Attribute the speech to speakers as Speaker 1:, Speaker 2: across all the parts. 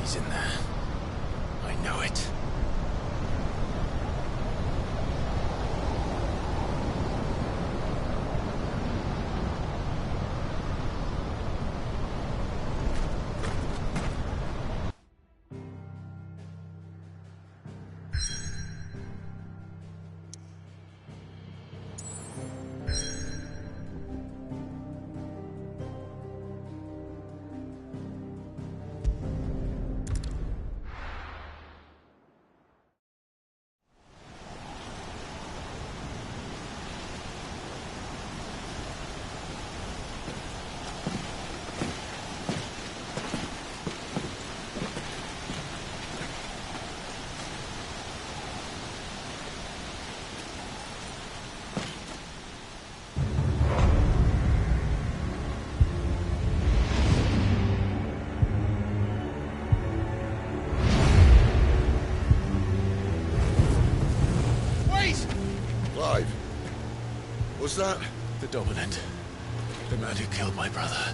Speaker 1: He's in there. I know it.
Speaker 2: Was that?
Speaker 1: The Dominant. The man who killed my brother.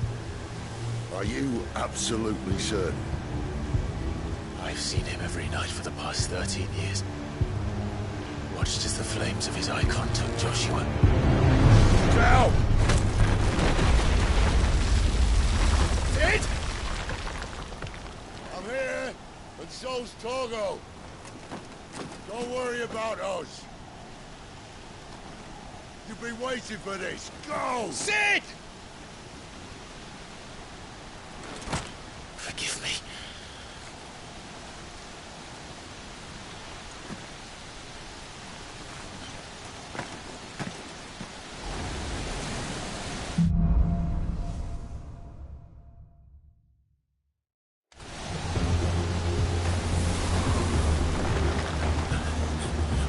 Speaker 2: Are you absolutely certain?
Speaker 1: I've seen him every night for the past 13 years. Watched as the flames of his icon took Joshua.
Speaker 2: Down!
Speaker 3: Sid? I'm here, and so's Togo. Don't worry about us. You've been waiting for this. Go!
Speaker 1: Sid! Forgive me.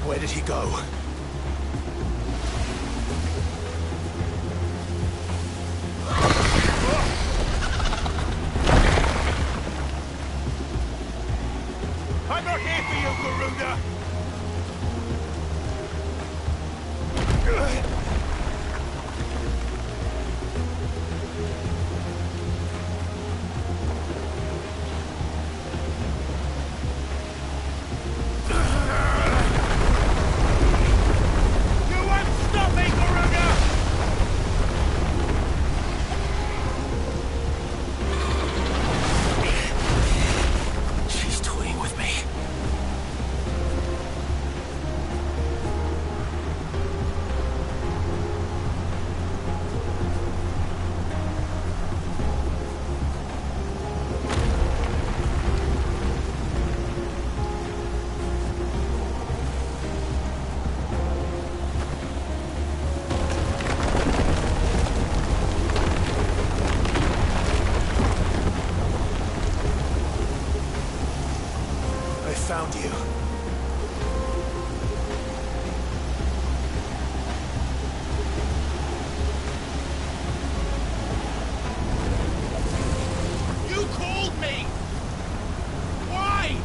Speaker 1: Where did he go?
Speaker 3: I'm not here for you, Garuda! You won't stop me, Garuda!
Speaker 1: She's toying with me. I found you.
Speaker 3: You called me! Why?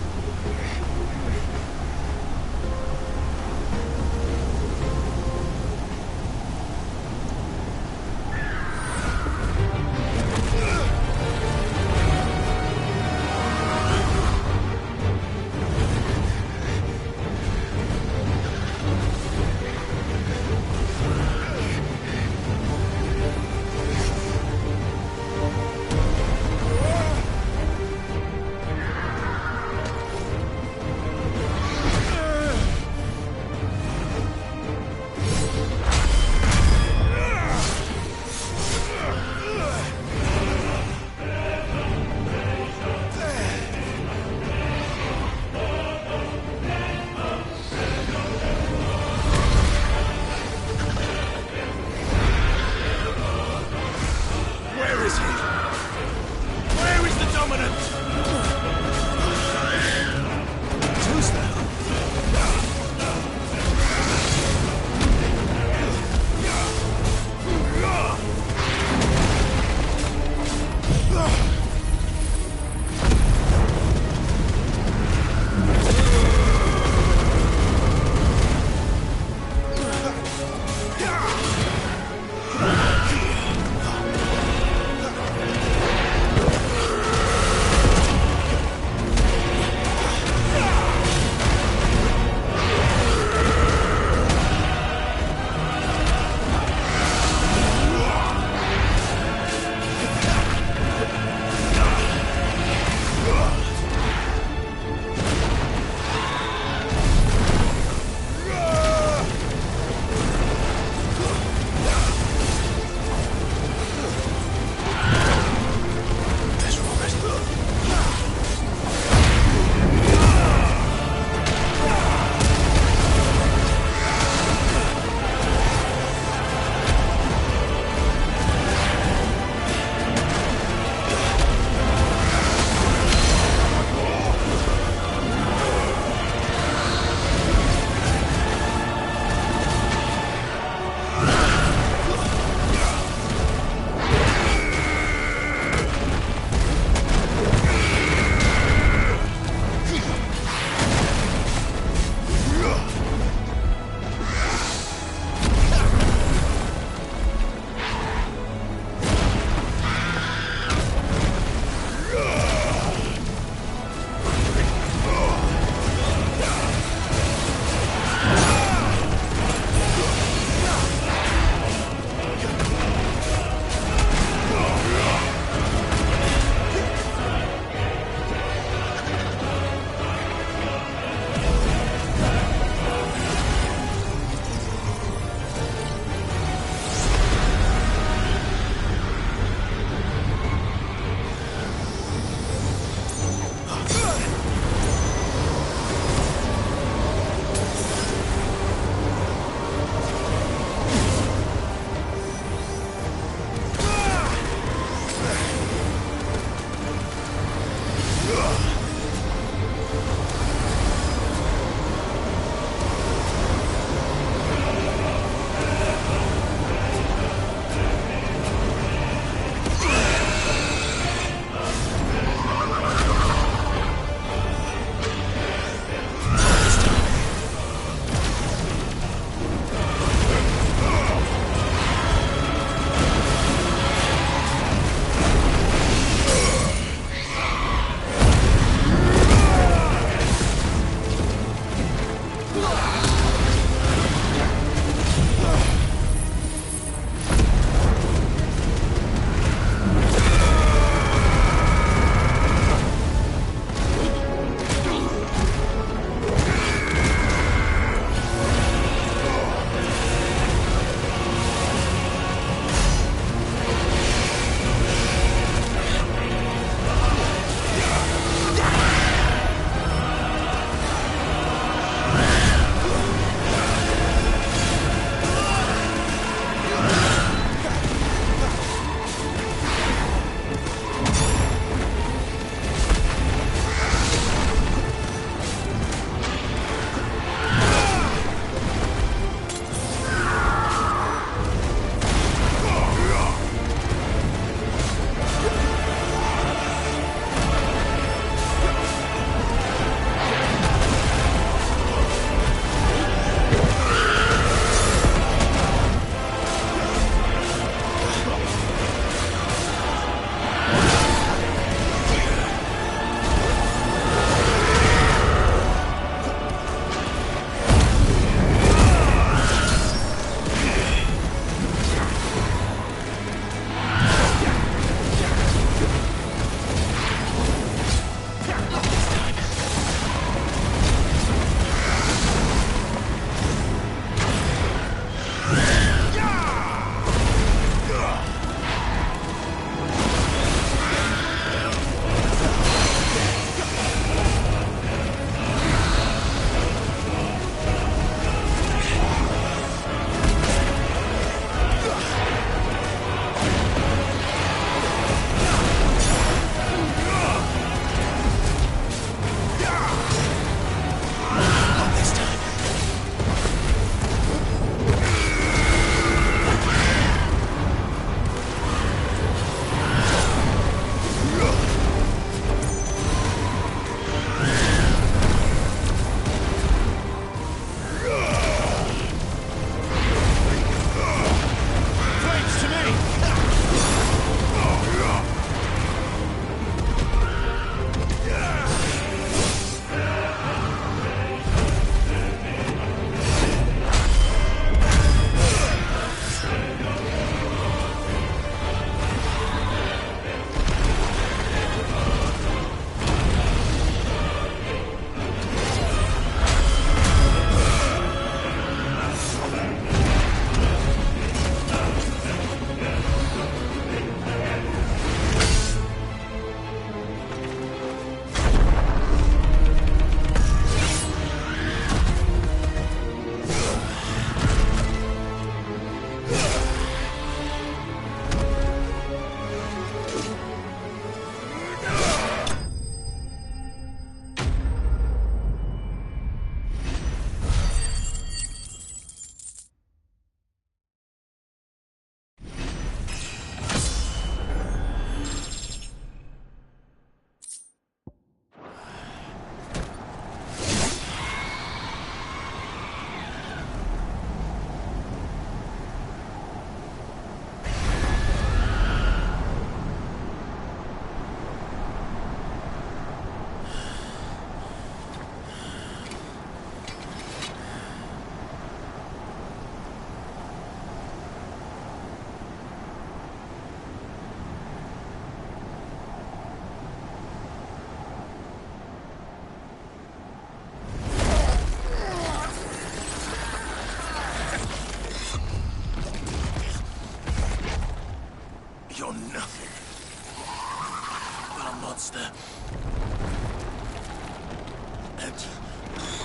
Speaker 3: And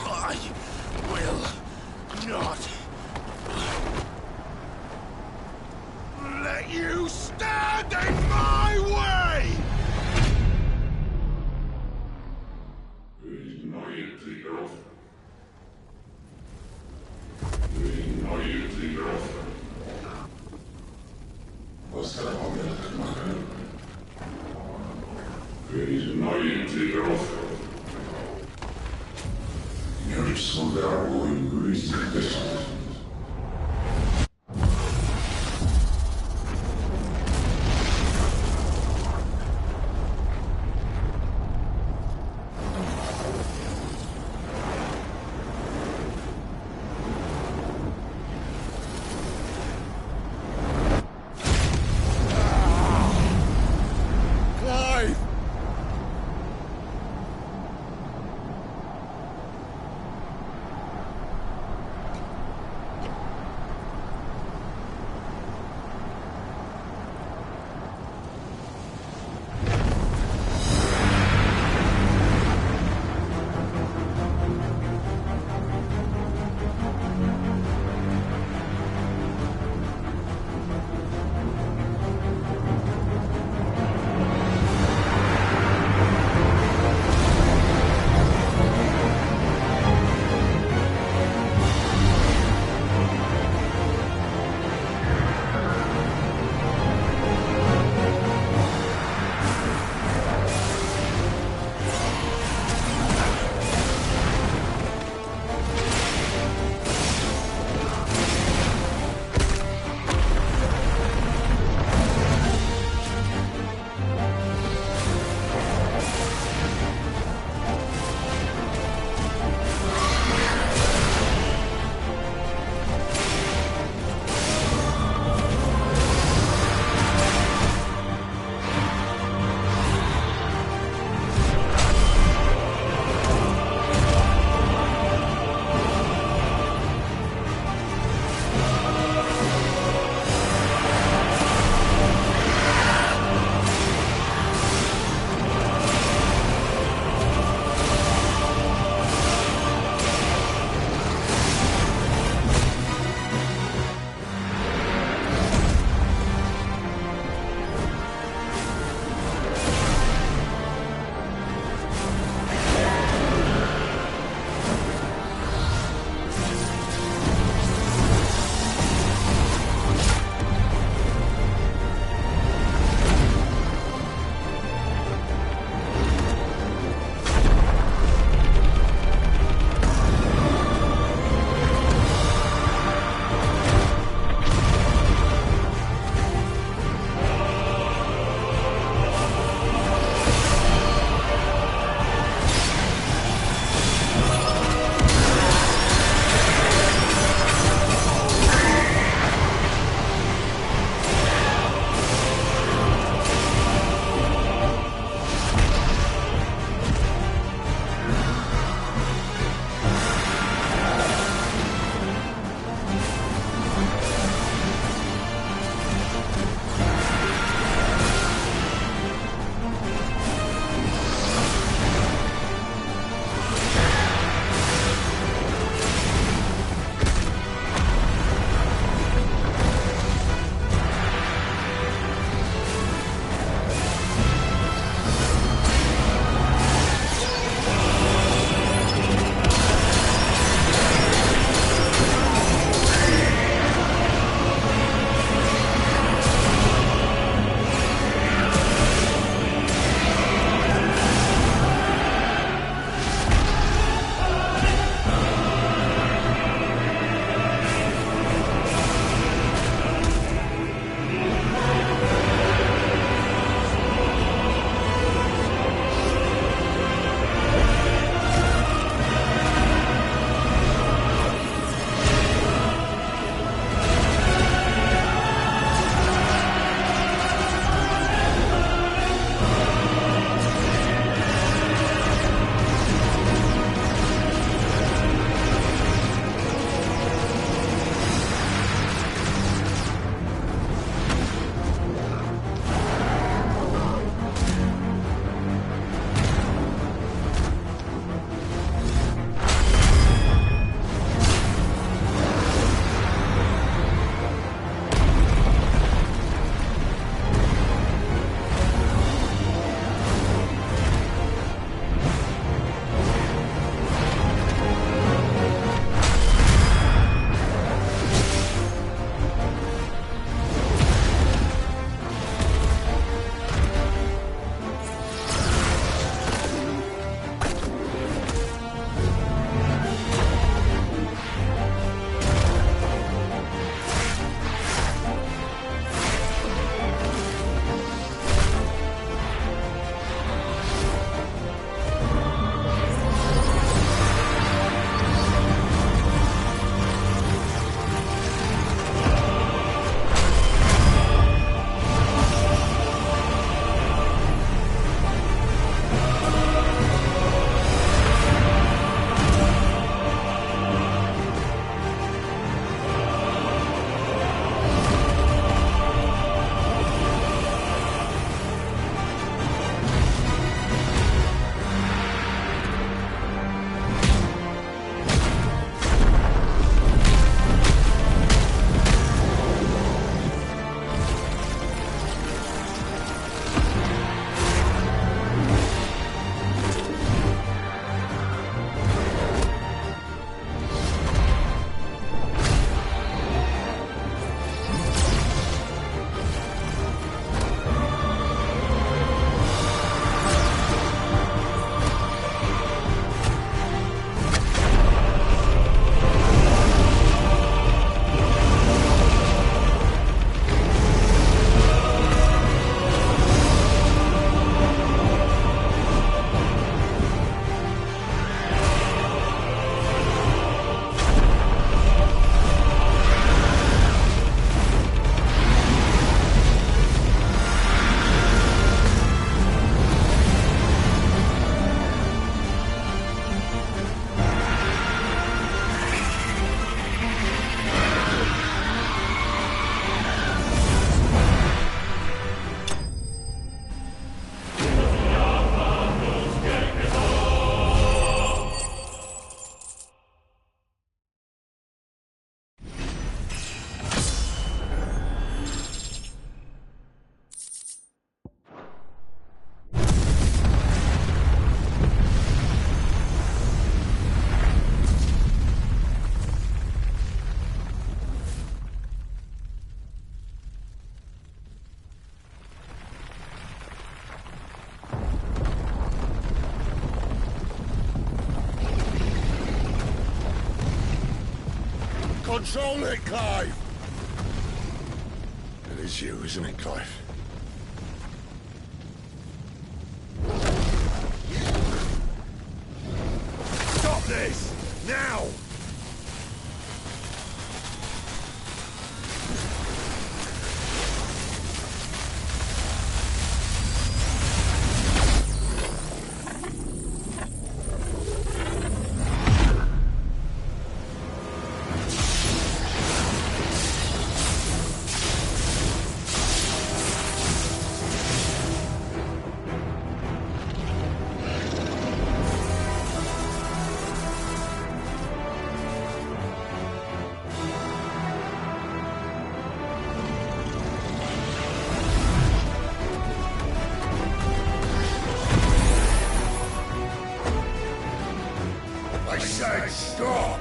Speaker 3: I will not let you stand in my way! Clive! Control it, Clive! It is you, isn't it, Clive? Stop this! Now! I said stop!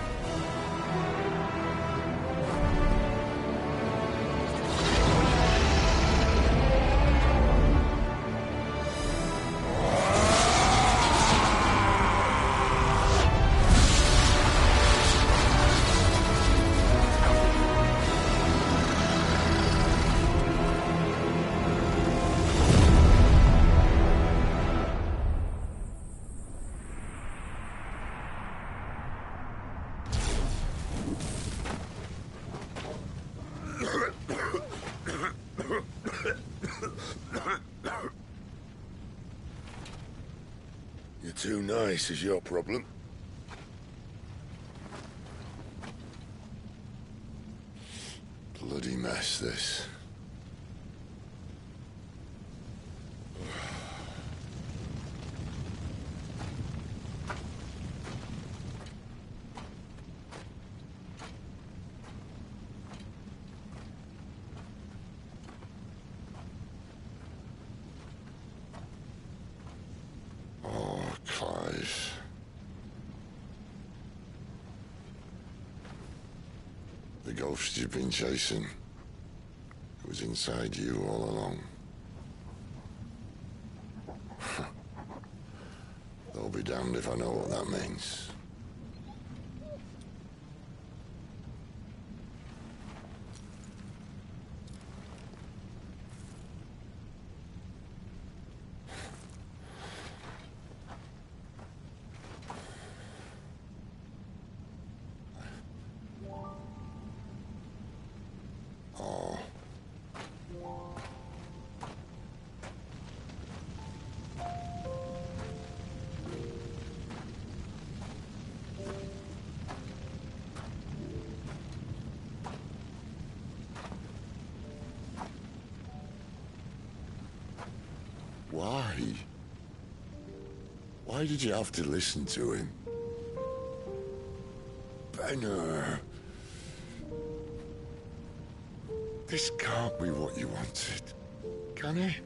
Speaker 3: You're too nice is your problem. Bloody mess, this. Clive. The ghost you've been chasing was inside you all along. I'll be damned if I know what that means. Why? Why did you have to listen to him? Benner. This can't be what you wanted, can it?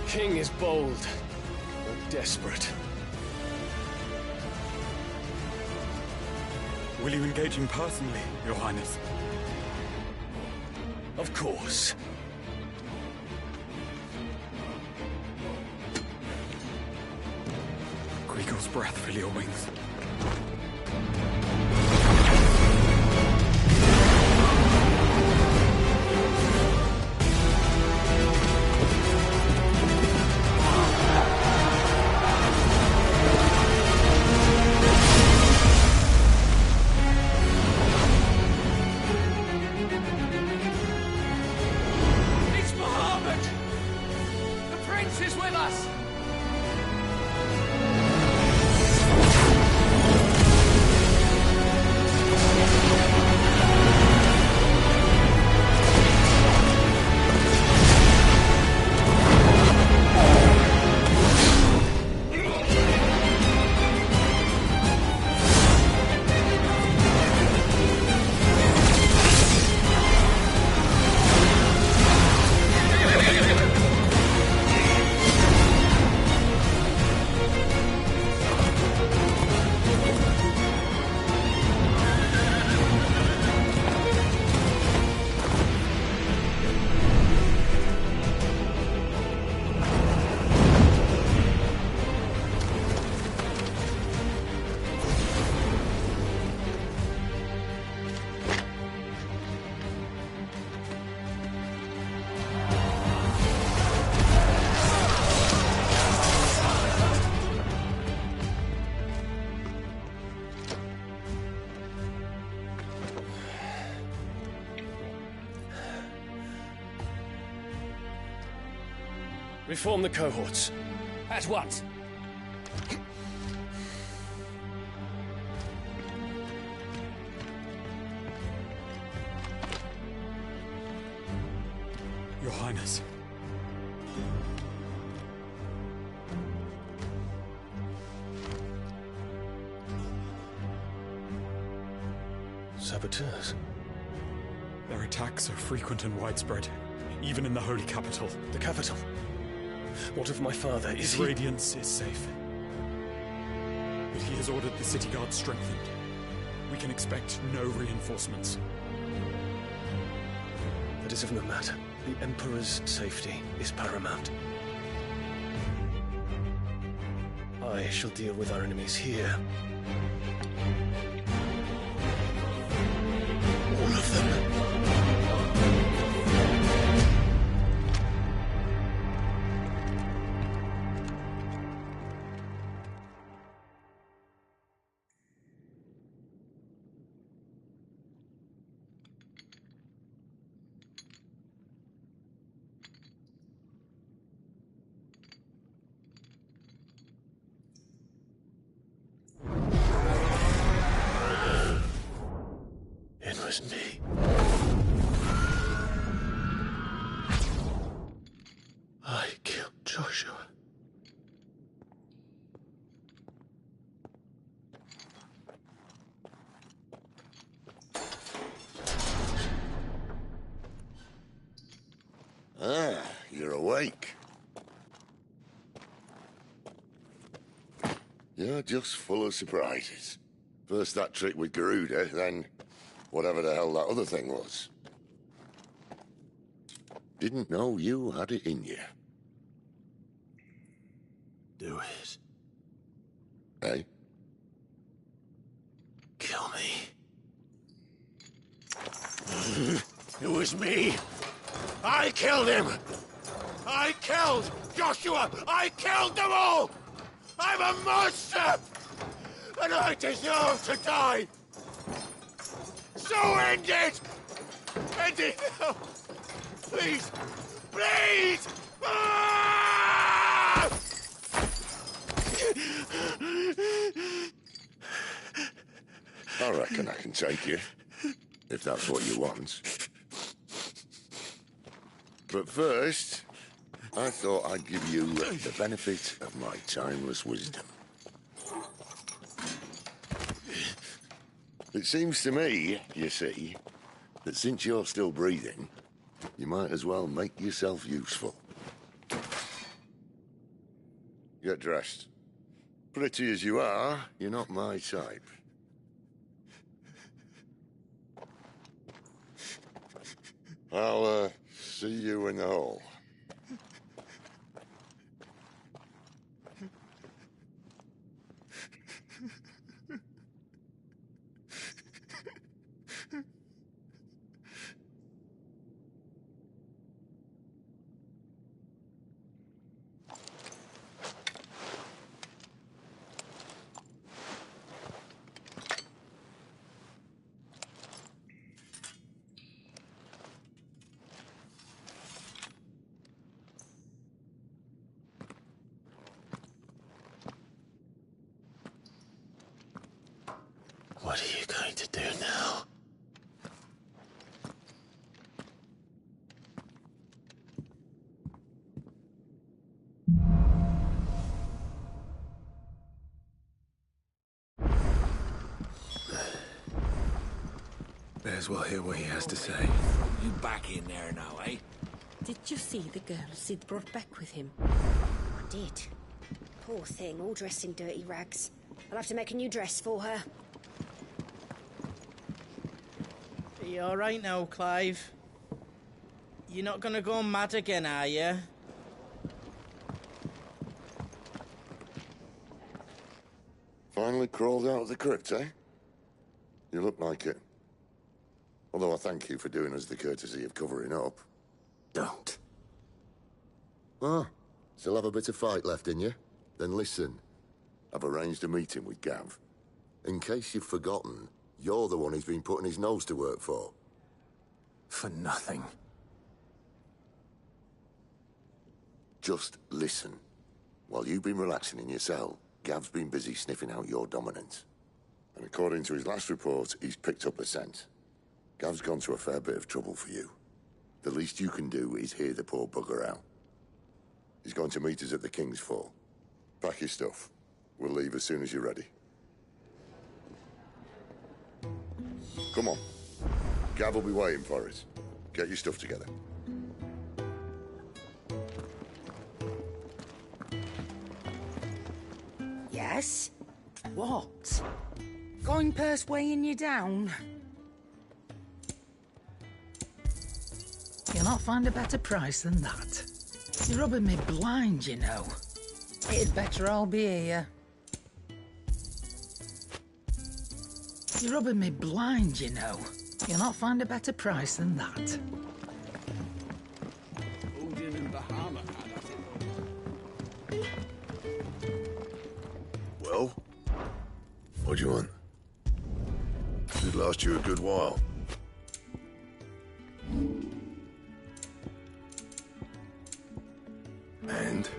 Speaker 1: King is bold, but desperate.
Speaker 4: Will you engage him personally, Your Highness?
Speaker 1: Of course.
Speaker 4: Grigor's breath fill your wings.
Speaker 5: with us!
Speaker 1: Reform the cohorts.
Speaker 5: At once.
Speaker 4: Your Highness.
Speaker 1: Saboteurs.
Speaker 4: Their attacks are frequent and widespread, even in the Holy Capital.
Speaker 1: The capital. What of my father? Is
Speaker 4: His
Speaker 1: he...
Speaker 4: radiance is safe. But he has ordered the city guard strengthened. We can expect no reinforcements.
Speaker 1: That is of no matter. The Emperor's safety is paramount. I shall deal with our enemies here. All of them. It was me. I killed Joshua.
Speaker 2: Ah, you're awake. You're just full of surprises. First that trick with Garuda, then whatever the hell that other thing was. Didn't know you had it in you.
Speaker 1: Do it.
Speaker 2: Eh?
Speaker 1: Kill me. It was me. I killed him. I killed Joshua. I killed them all. I'm a monster. And I deserve to die. So end it. End it now. Please. Please. Ah!
Speaker 2: I reckon I can take you, if that's what you want. But first, I thought I'd give you the benefit of my timeless wisdom. It seems to me, you see, that since you're still breathing, you might as well make yourself useful. Get dressed. Pretty as you are, you're not my type. I'll, see you in the hall.
Speaker 1: What are you going to do now? May as well hear what he has to say.
Speaker 3: You back in there now, eh?
Speaker 5: Did you see the girl Sid brought back with him?
Speaker 6: I did. Poor thing, all dressed in dirty rags. I'll have to make a new dress for her.
Speaker 7: Are you alright now, Clive? You're not gonna go mad again, are you?
Speaker 2: Finally crawled out of the crypt, eh? You look like it. Although I thank you for doing us the courtesy of covering up.
Speaker 1: Don't.
Speaker 2: Ah, still have a bit of fight left in you? Then listen. I've arranged a meeting with Gav. In case you've forgotten, you're the one he's been putting his nose to work for.
Speaker 1: For nothing.
Speaker 2: Just listen. While you've been relaxing in your cell, Gav's been busy sniffing out your dominance. And according to his last report, he's picked up a scent. Gav's gone to a fair bit of trouble for you. The least you can do is hear the poor bugger out. He's going to meet us at the King's Fall. Pack your stuff. We'll leave as soon as you're ready. Come on. Gav will be waiting for us. Get your stuff together.
Speaker 8: Yes? What? Goingpurse weighing you down? You'll not find a better price than that. You're rubbing me blind, you know. It'd better all be here. You're rubbing me blind, you know. You'll not find a better price than that.
Speaker 3: Odin and Bahama had it.
Speaker 1: Well? What do you want? Should last you a good while. And?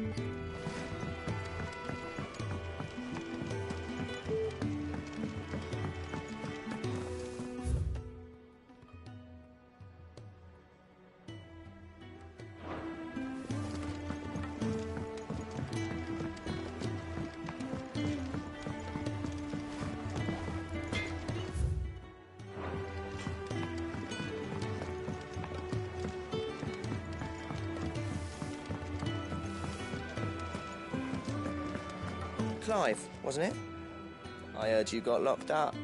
Speaker 9: Clive, wasn't it? I heard you got locked up.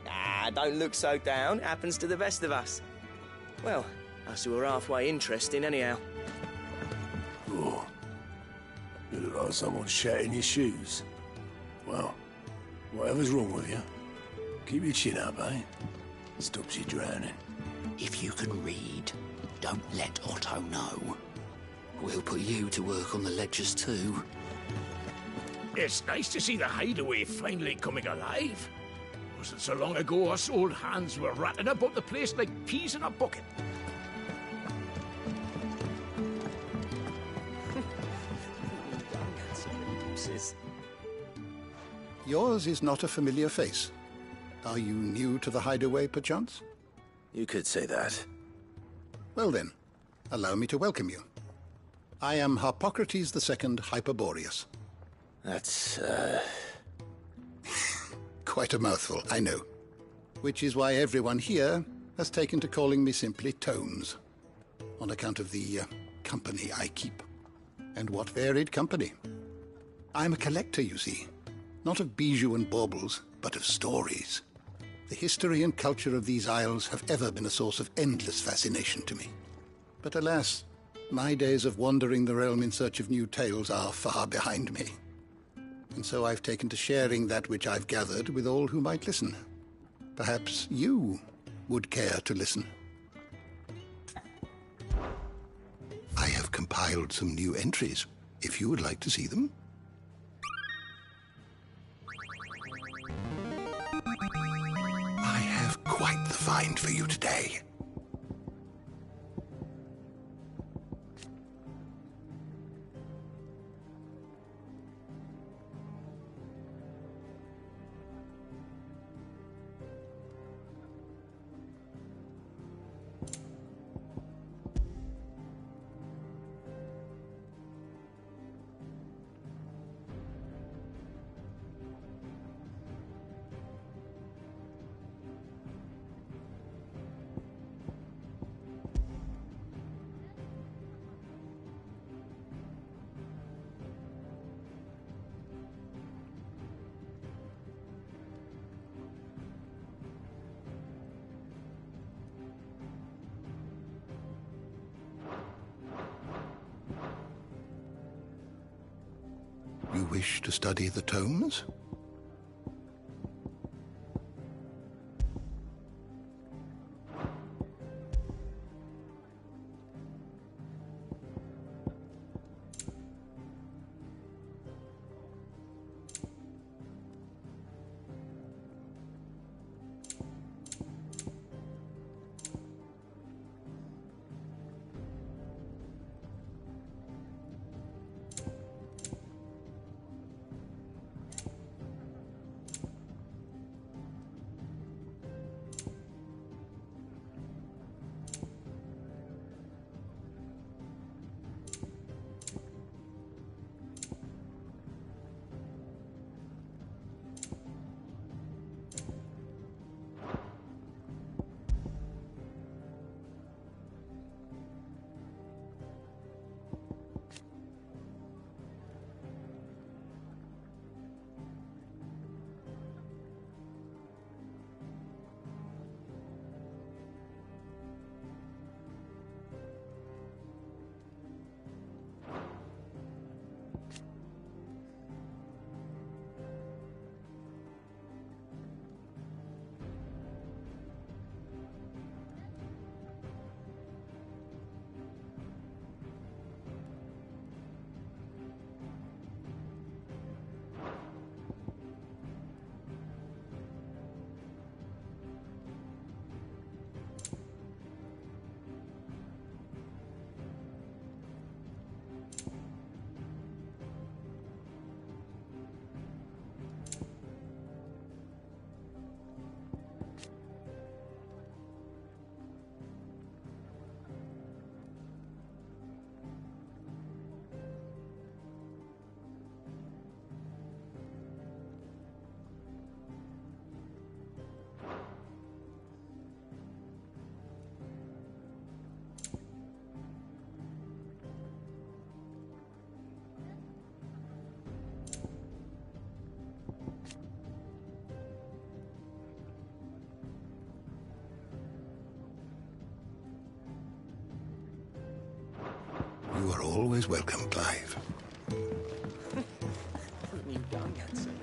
Speaker 9: Ah, don't look so down. Happens to the best of us. Well, us who are halfway interesting anyhow.
Speaker 1: Oh. You look like someone shat in your shoes. Well, whatever's wrong with you, keep your chin up, eh? Stops you drowning.
Speaker 10: If you can read, don't let Otto know. We'll put you to work on the ledgers too.
Speaker 3: It's nice to see the hideaway finally coming alive. Wasn't so long ago us old hands were ratting about the place like peas in a bucket.
Speaker 11: Yours is not a familiar face. Are you new to the hideaway, perchance?
Speaker 1: You could say that.
Speaker 11: Well then, allow me to welcome you. I am Harpocrates II Hyperboreus.
Speaker 1: That's,
Speaker 11: Quite a mouthful, I know. Which is why everyone here has taken to calling me simply Tomes, on account of the company I keep. And what varied company. I'm a collector, you see. Not of bijou and baubles, but of stories. The history and culture of these isles have ever been a source of endless fascination to me. But alas, my days of wandering the realm in search of new tales are far behind me. And so I've taken to sharing that which I've gathered with all who might listen. Perhaps you would care to listen. I have compiled some new entries, if you would like to see them. I have quite the find for you today. You wish to study the tomes? You are always welcome, Clive.
Speaker 9: What have you done, Hudson?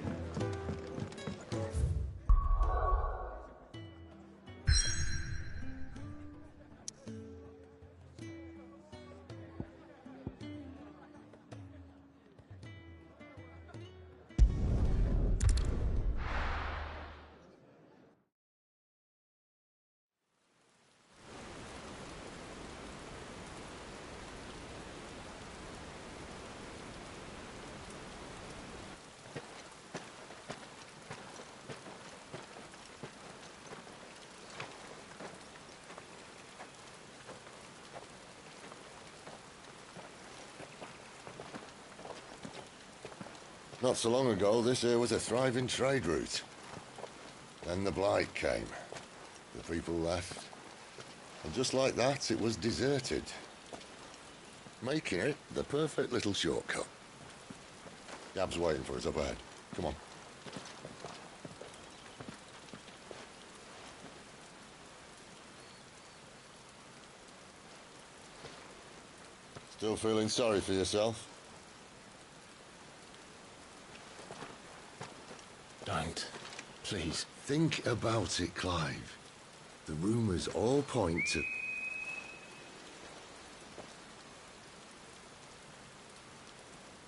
Speaker 2: Not so long ago, this here was a thriving trade route. Then the Blight came. The people left. And just like that, it was deserted. Making it the perfect little shortcut. Gab's waiting for us up ahead. Come on. Still feeling sorry for yourself?
Speaker 1: Don't. Please.
Speaker 2: Think about it, Clive. The rumours all point to...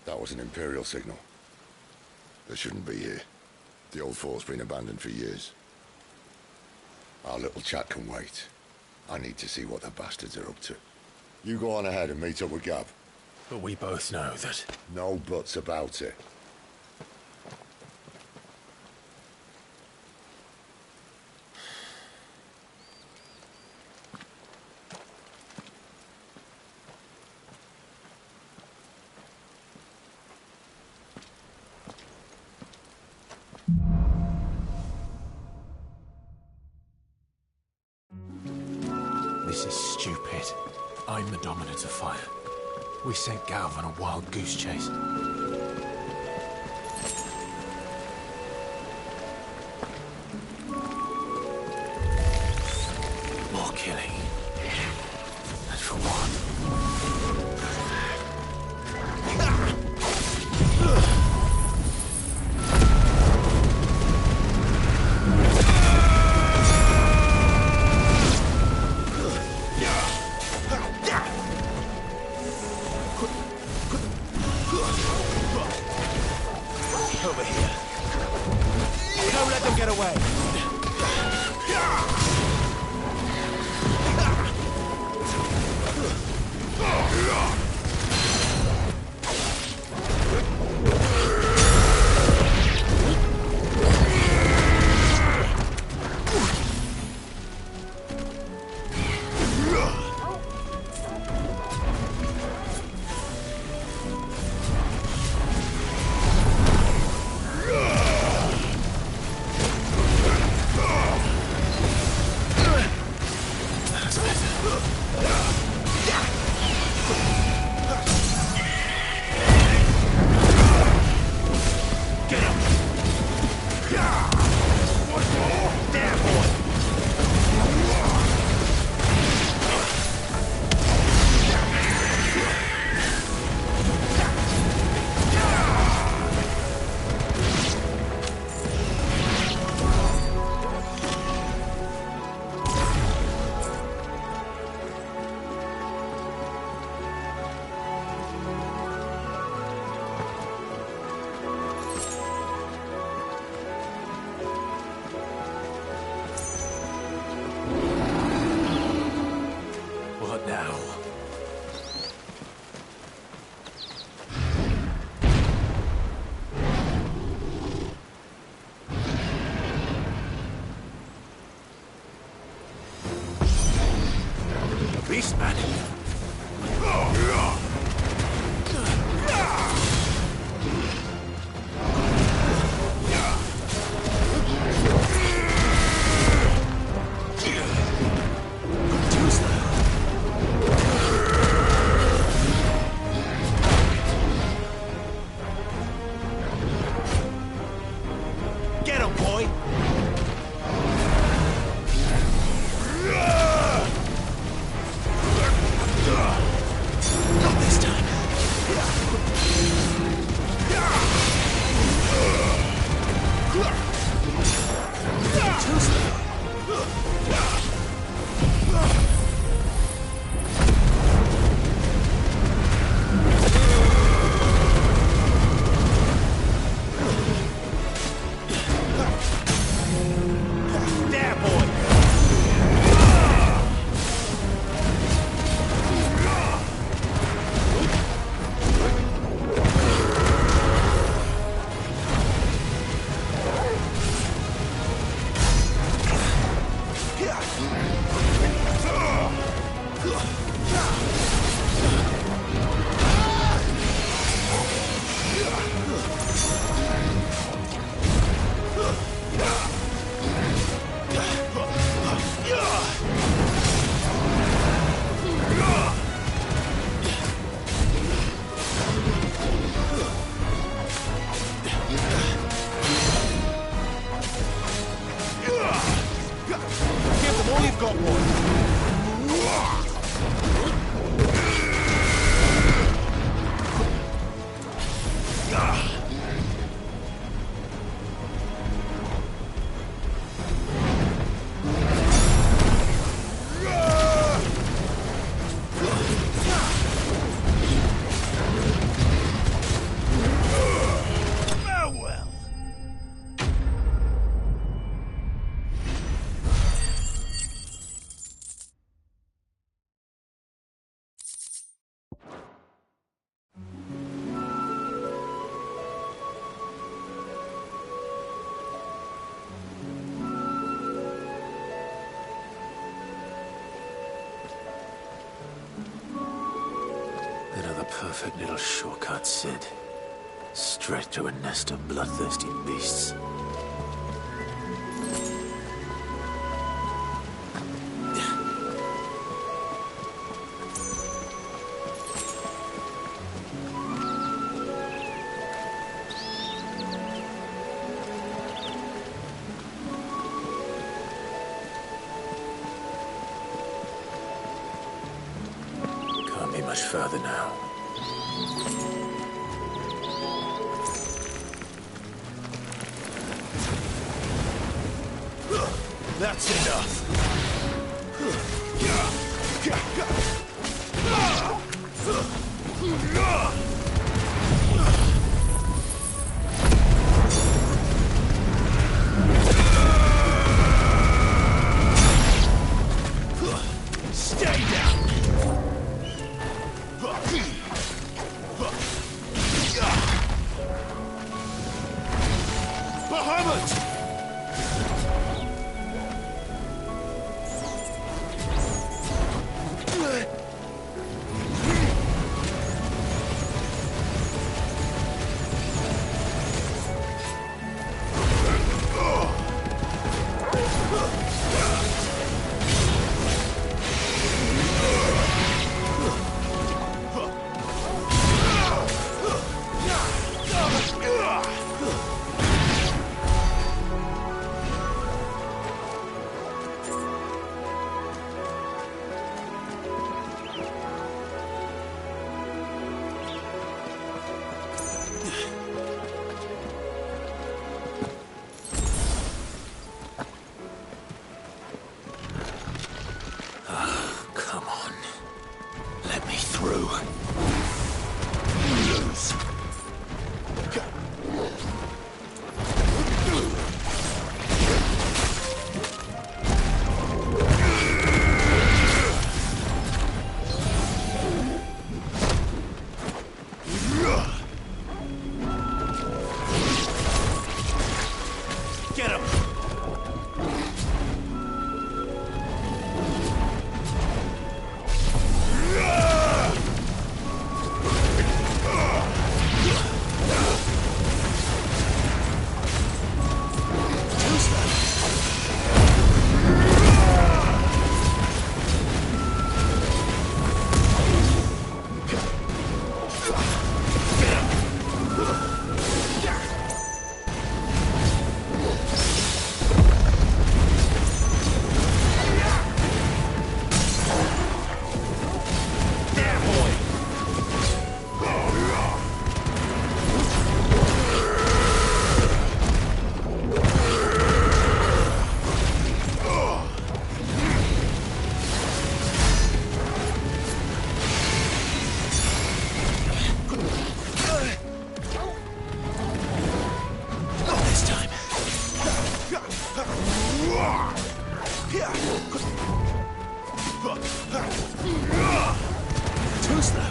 Speaker 2: That was an Imperial signal. They shouldn't be here. The old fort's been abandoned for years. Our little chat can wait. I need to see what the bastards are up to. You go on ahead and meet up with Gab.
Speaker 1: But we both know that...
Speaker 2: No buts about it.
Speaker 1: This is stupid. I'm the Dominant of Fire. We sent Gav on a wild goose chase. More killing. And for what? away. What now? Beastman! Get him, boy! Not this time. Too slow. There, boy! Give them all you've got, Farewell.
Speaker 12: Another perfect little shortcut, Sid. Straight to a nest of bloodthirsty beasts. Can't be much further now.
Speaker 1: That's enough. Get him! Too slow.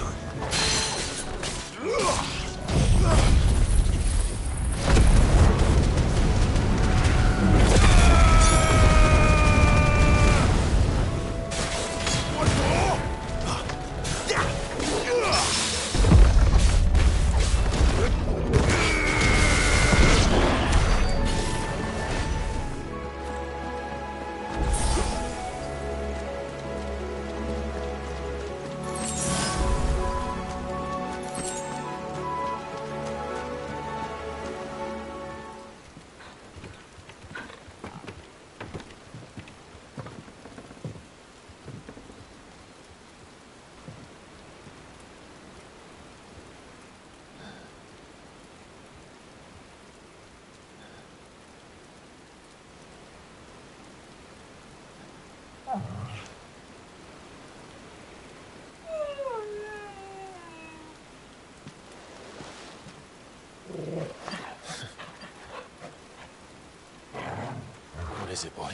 Speaker 12: What is it, boy?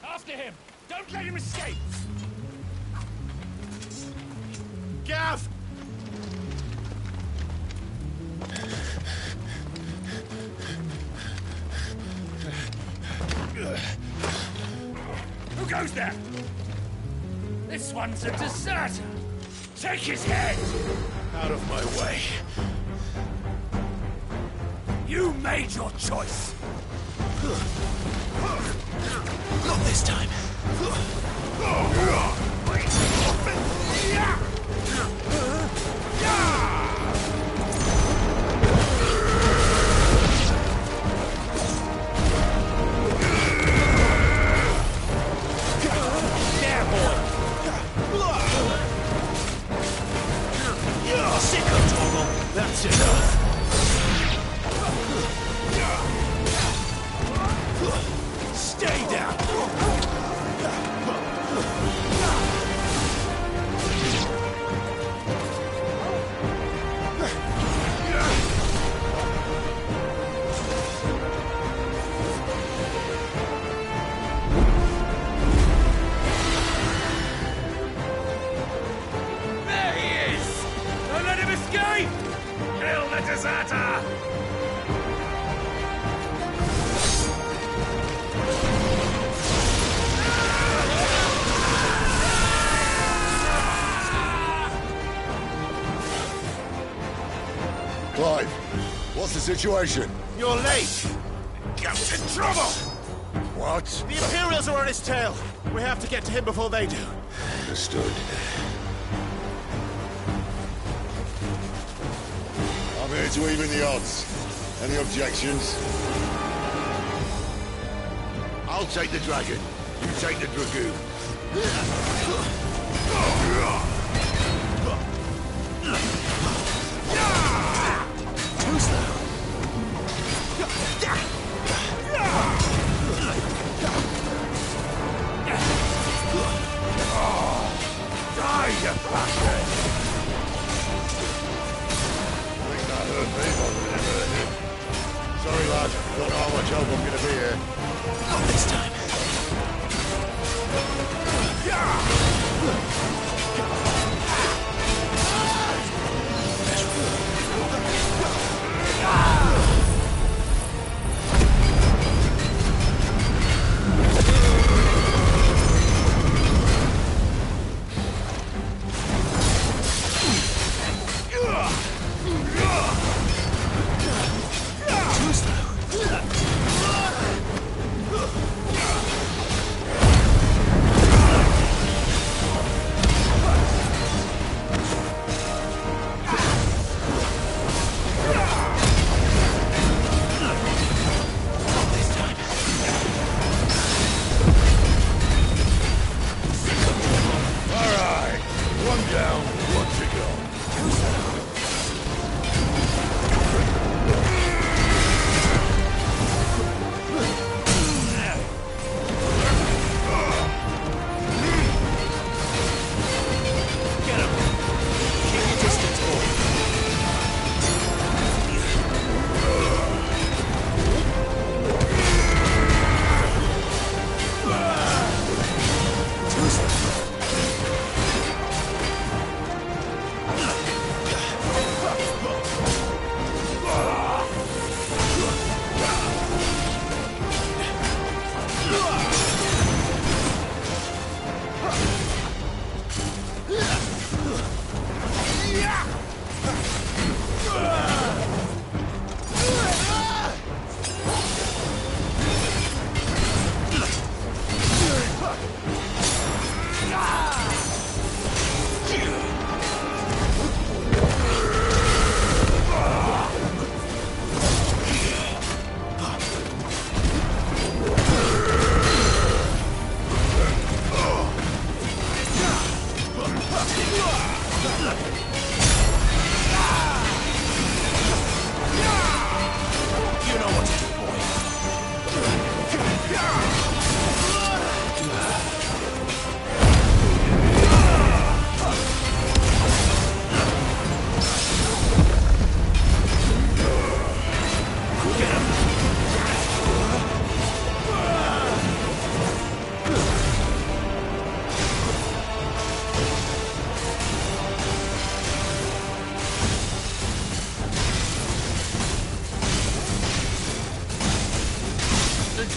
Speaker 1: After him! Don't let him escape! Gav! Who goes there? This one's a deserter! Take his head! Out of my way. You made your choice! Not this time. That's enough. Stay down. There he is! Don't let him escape! Kill the deserter!
Speaker 2: Clive, what's the situation?
Speaker 1: You're late! Gav's in trouble!
Speaker 2: What?
Speaker 1: The Imperials are on his tail! We have to get to him before they do.
Speaker 2: Understood. I'm here to even the odds. Any objections? I'll take the dragon. You take the dragoon.
Speaker 1: Too slow. Die! you bastard! I think that hurt me more than it hurt him. Sorry, lad. Don't know how much help I'm gonna be here.
Speaker 12: Not this time.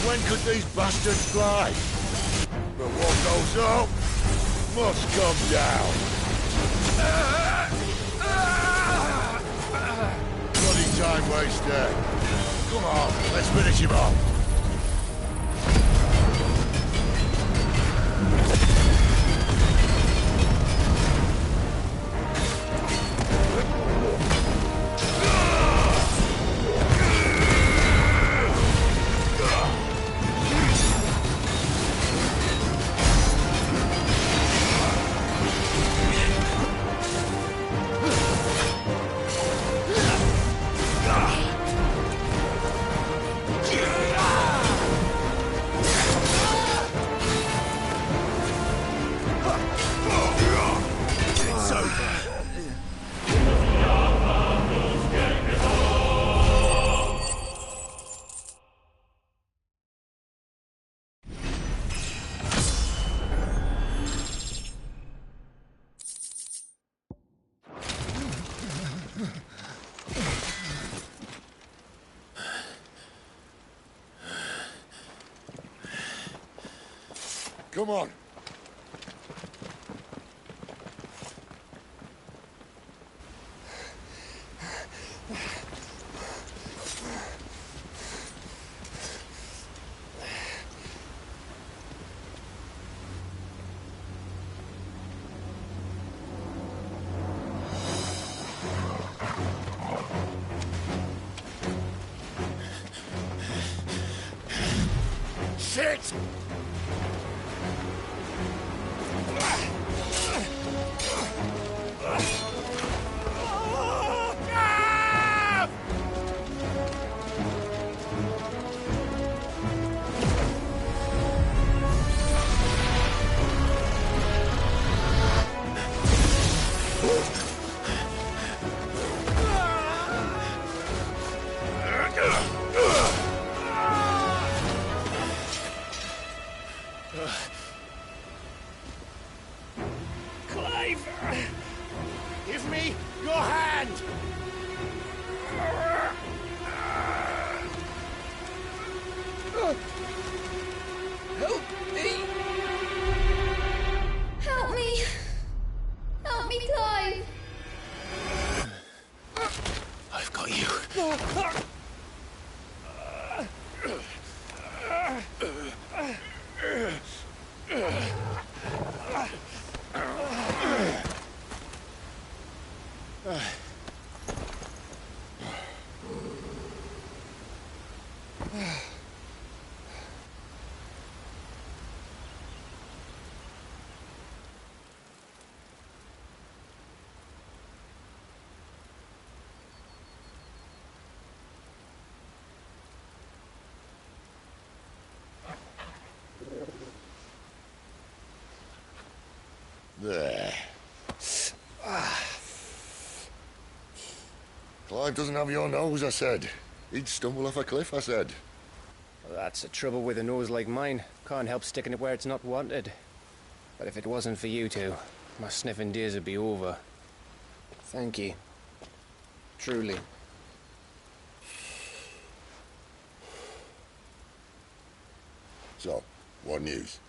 Speaker 1: When could these bastards fly? But what goes up must come down. Bloody time waster. Come on, let's finish him off. Come on. Shit! Clive! Give me your hand!
Speaker 13: Help me!
Speaker 14: Help me! Help me, Clive!
Speaker 12: I've got you.
Speaker 2: There. Clive doesn't have your nose, I said. He'd stumble off a cliff, I said.
Speaker 9: Well, that's the trouble with a nose like mine. Can't help sticking it where it's not wanted. But if it wasn't for you two, my sniffing days would be over. Thank you. Truly.
Speaker 2: So, what news?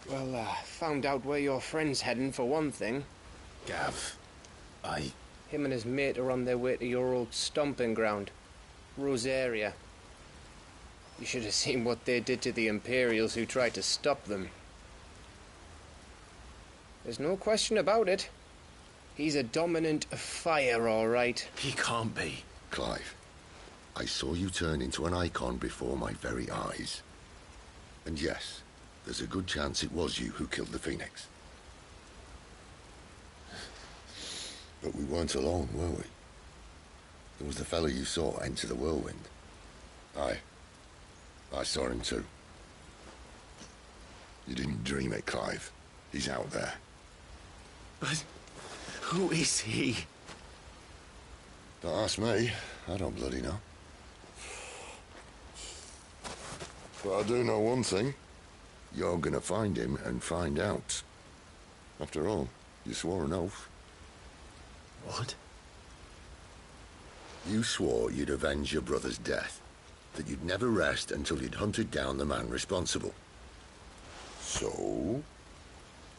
Speaker 9: Well, found out where your friend's heading, for one thing.
Speaker 12: Gav,
Speaker 9: Him and his mate are on their way to your old stomping ground, Rosaria. You should have seen what they did to the Imperials who tried to stop them. There's no question about it. He's a dominant of fire, all right.
Speaker 12: He can't be.
Speaker 2: Clive, I saw you turn into an icon before my very eyes. And yes, there's a good chance it was you who killed the Phoenix. But we weren't alone, were we? There was the fellow you saw enter the whirlwind. I saw him too. You didn't dream it, Clive. He's out there.
Speaker 12: But who is he?
Speaker 2: Don't ask me. I don't bloody know. But I do know one thing. You're gonna find him and find out. After all, you swore an oath.
Speaker 12: What?
Speaker 2: You swore you'd avenge your brother's death. That you'd never rest until you'd hunted down the man responsible. So,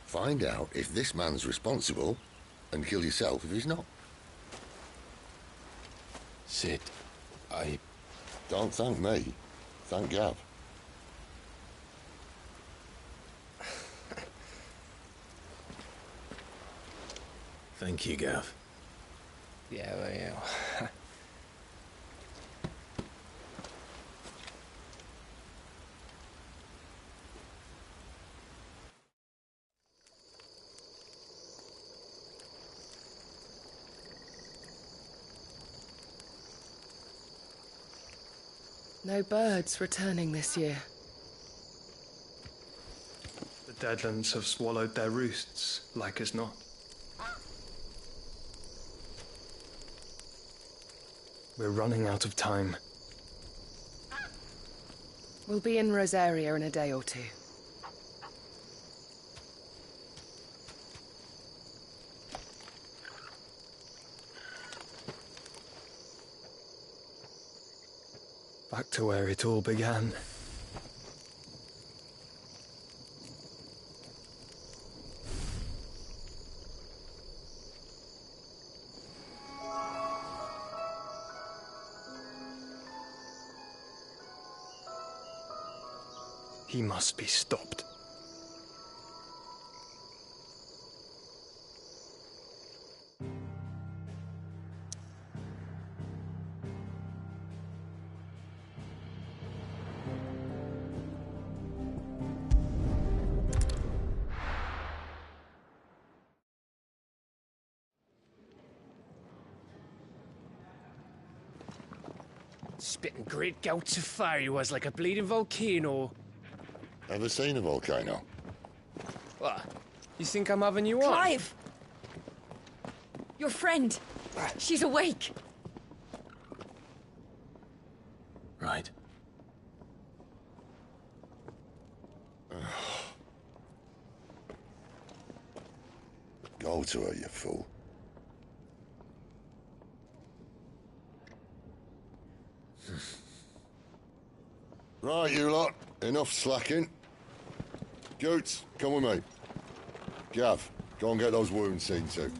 Speaker 2: find out if this man's responsible, and kill yourself if he's not.
Speaker 12: Sid,
Speaker 2: Don't thank me. Thank Gav.
Speaker 12: Thank you, Gav.
Speaker 9: Yeah, well, yeah.
Speaker 15: No birds returning this year.
Speaker 16: The Deadlands have swallowed their roosts, like as not. We're running out of time.
Speaker 15: We'll be in Rosaria in a day or two.
Speaker 16: Back to where it all began. He must be stopped.
Speaker 9: Spitting great gouts of fire he was, like a bleeding volcano.
Speaker 2: Ever seen a volcano?
Speaker 9: What? You think I'm having you on?
Speaker 5: Clive! Your friend! She's awake!
Speaker 12: Right.
Speaker 2: bow to her, you fool. Right, you lot. Enough slacking. Goots, come with me. Gav, go and get those wounds seen to.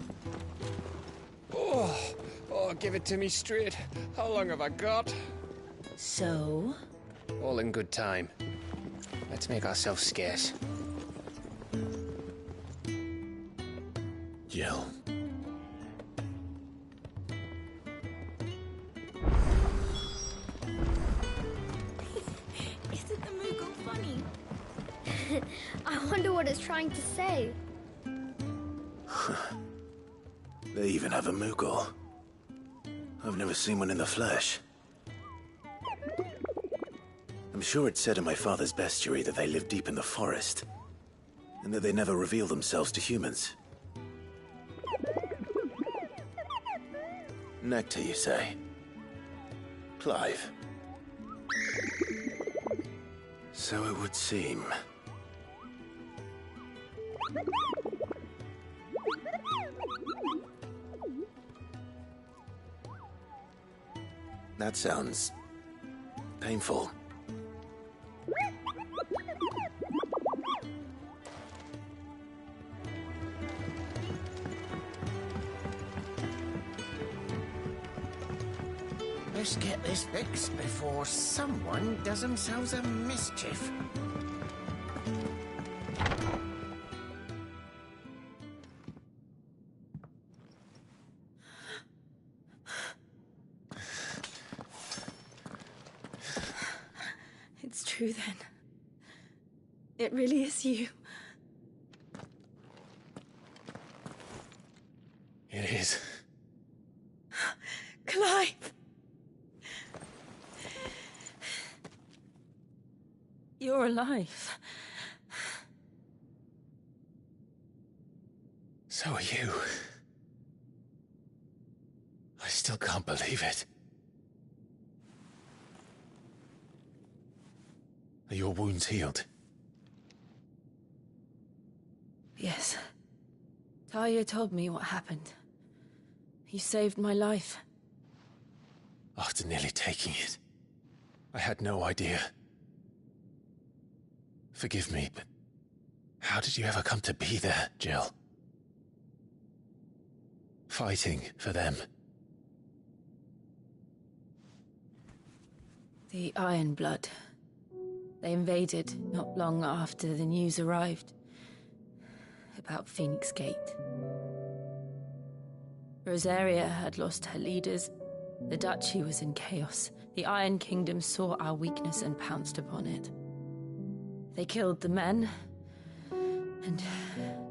Speaker 9: Oh, give it to me straight. How long have I got?
Speaker 6: So?
Speaker 9: All in good time. Let's make ourselves scarce.
Speaker 12: Jill.
Speaker 14: Isn't the Moogle funny? I wonder what it's trying to say.
Speaker 12: They even have a Moogle. I've never seen one in the flesh. I'm sure it said in my father's bestiary that they live deep in the forest, and that they never reveal themselves to humans. Nectar, you say? Clive. So it would seem. That sounds painful.
Speaker 17: Let's get this fixed before someone does themselves a mischief.
Speaker 5: It's true then. It really is you.
Speaker 12: It is.
Speaker 5: Clive! You're alive.
Speaker 12: So are you. I still can't believe it. Are your wounds healed?
Speaker 5: Yes. Talia told me what happened. You saved my life.
Speaker 12: After nearly taking it, I had no idea. Forgive me, but how did you ever come to be there, Jill? Fighting for them.
Speaker 5: The Iron Blood. They invaded not long after the news arrived about Phoenix Gate. Rosaria had lost her leaders. The Duchy was in chaos. The Iron Kingdom saw our weakness and pounced upon it. They killed the men and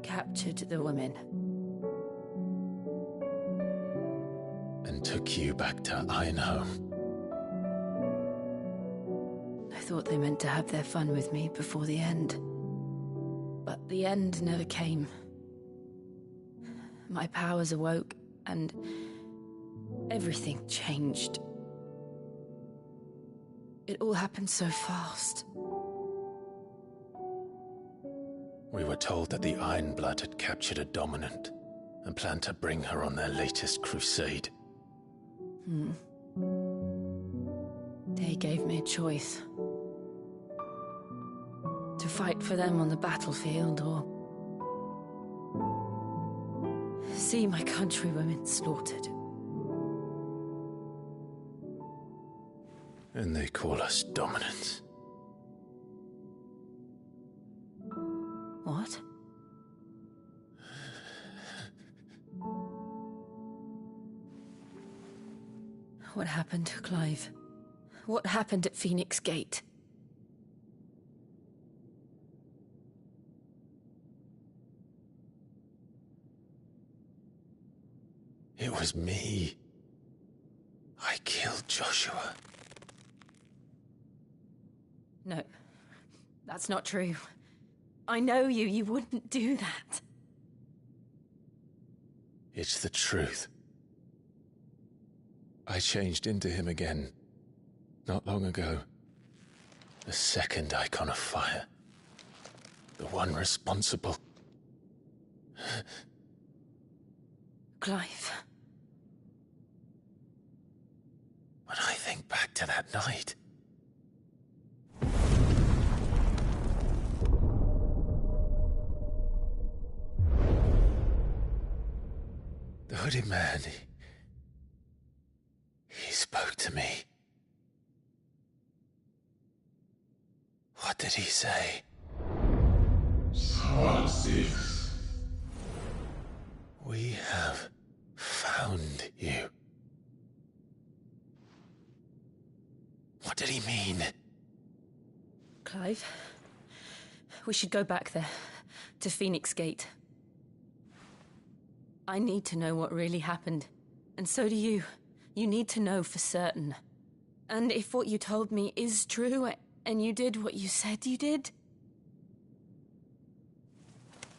Speaker 5: captured the women.
Speaker 12: And took you back to Ironhome.
Speaker 5: I thought they meant to have their fun with me before the end. But the end never came. My powers awoke, and everything changed. It all happened so fast.
Speaker 12: We were told that the Iron Blood had captured a dominant and planned to bring her on their latest crusade.
Speaker 5: They gave me a choice. To fight for them on the battlefield or see my countrywomen slaughtered.
Speaker 12: And they call us dominants.
Speaker 5: What? What happened to Clive? What happened at Phoenix Gate?
Speaker 12: It was me. I killed Joshua.
Speaker 5: No, that's not true. I know you. You wouldn't do that.
Speaker 12: It's the truth. I changed into him again, not long ago. The second icon of fire. The one responsible.
Speaker 5: Clive.
Speaker 12: When I think back to that night... The hooded man, he spoke to me. What did he say?
Speaker 18: Francis.
Speaker 12: We have found you. What did he mean?
Speaker 5: Clive, we should go back there, to Phoenix Gate. I need to know what really happened, and so do you. You need to know for certain. And if what you told me is true, and you did what you said you did,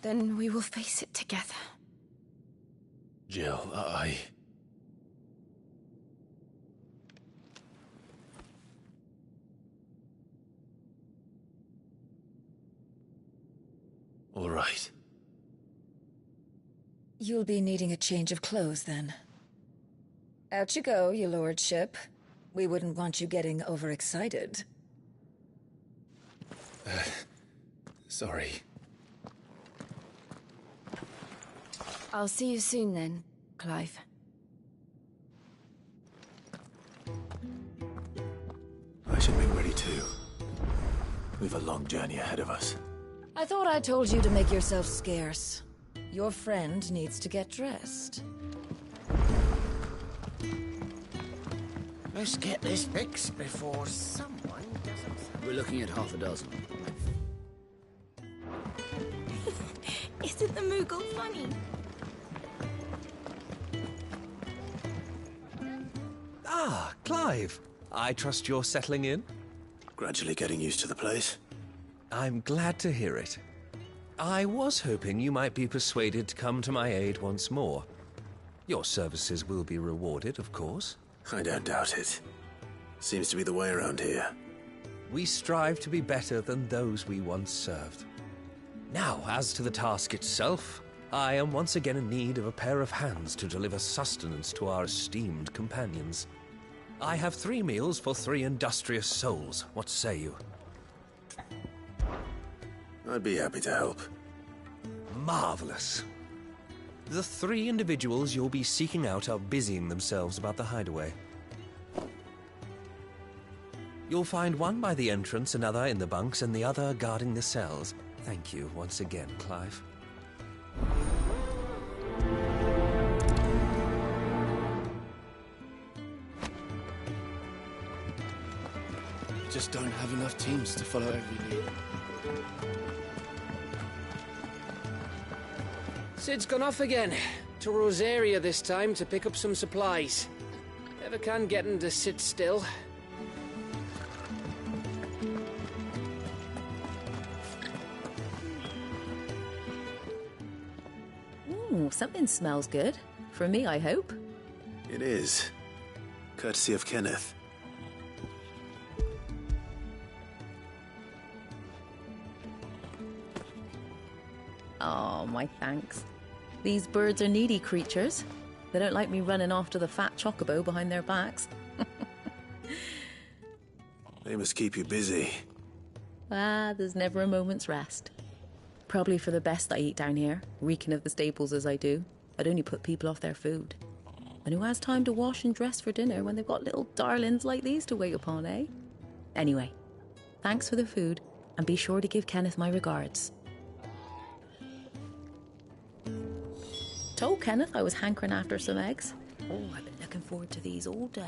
Speaker 5: then we will face it together.
Speaker 12: Jill, All right.
Speaker 19: You'll be needing a change of clothes, then. Out you go, your lordship. We wouldn't want you getting overexcited.
Speaker 12: Sorry.
Speaker 5: I'll see you soon then, Clive.
Speaker 12: I should make ready too. We've a long journey ahead of us.
Speaker 19: I thought I told you to make yourself scarce. Your friend needs to get dressed.
Speaker 17: Let's get this fixed before someone doesn't...
Speaker 10: We're looking at half a dozen.
Speaker 14: Isn't the Moogle funny?
Speaker 20: Ah, Clive. I trust you're settling in?
Speaker 12: Gradually getting used to the place.
Speaker 20: I'm glad to hear it. I was hoping you might be persuaded to come to my aid once more. Your services will be rewarded, of course.
Speaker 12: I don't doubt it. Seems to be the way around here.
Speaker 20: We strive to be better than those we once served. Now, as to the task itself, I am once again in need of a pair of hands to deliver sustenance to our esteemed companions. I have 3 meals for 3 industrious souls. What say you?
Speaker 12: I'd be happy to help.
Speaker 20: Marvelous. The 3 individuals you'll be seeking out are busying themselves about the hideaway. You'll find one by the entrance, another in the bunks, and the other guarding the cells. Thank you once again, Clive.
Speaker 21: Just don't have enough teams to follow every lead.
Speaker 9: Sid's gone off again. To Rosaria this time to pick up some supplies. Never can get him to sit still.
Speaker 22: Ooh, something smells good. For me, I hope.
Speaker 12: It is. Courtesy of Kenneth.
Speaker 22: Oh, my thanks. These birds are needy creatures. They don't like me running off to the fat chocobo behind their backs.
Speaker 12: They must keep you busy.
Speaker 22: Ah, there's never a moment's rest. Probably for the best I eat down here, reeking of the staples as I do. I'd only put people off their food. And who has time to wash and dress for dinner when they've got little darlings like these to wait upon, eh? Anyway, thanks for the food, and be sure to give Kenneth my regards. Told Kenneth I was hankering after some eggs. Oh, I've been looking forward to these all day.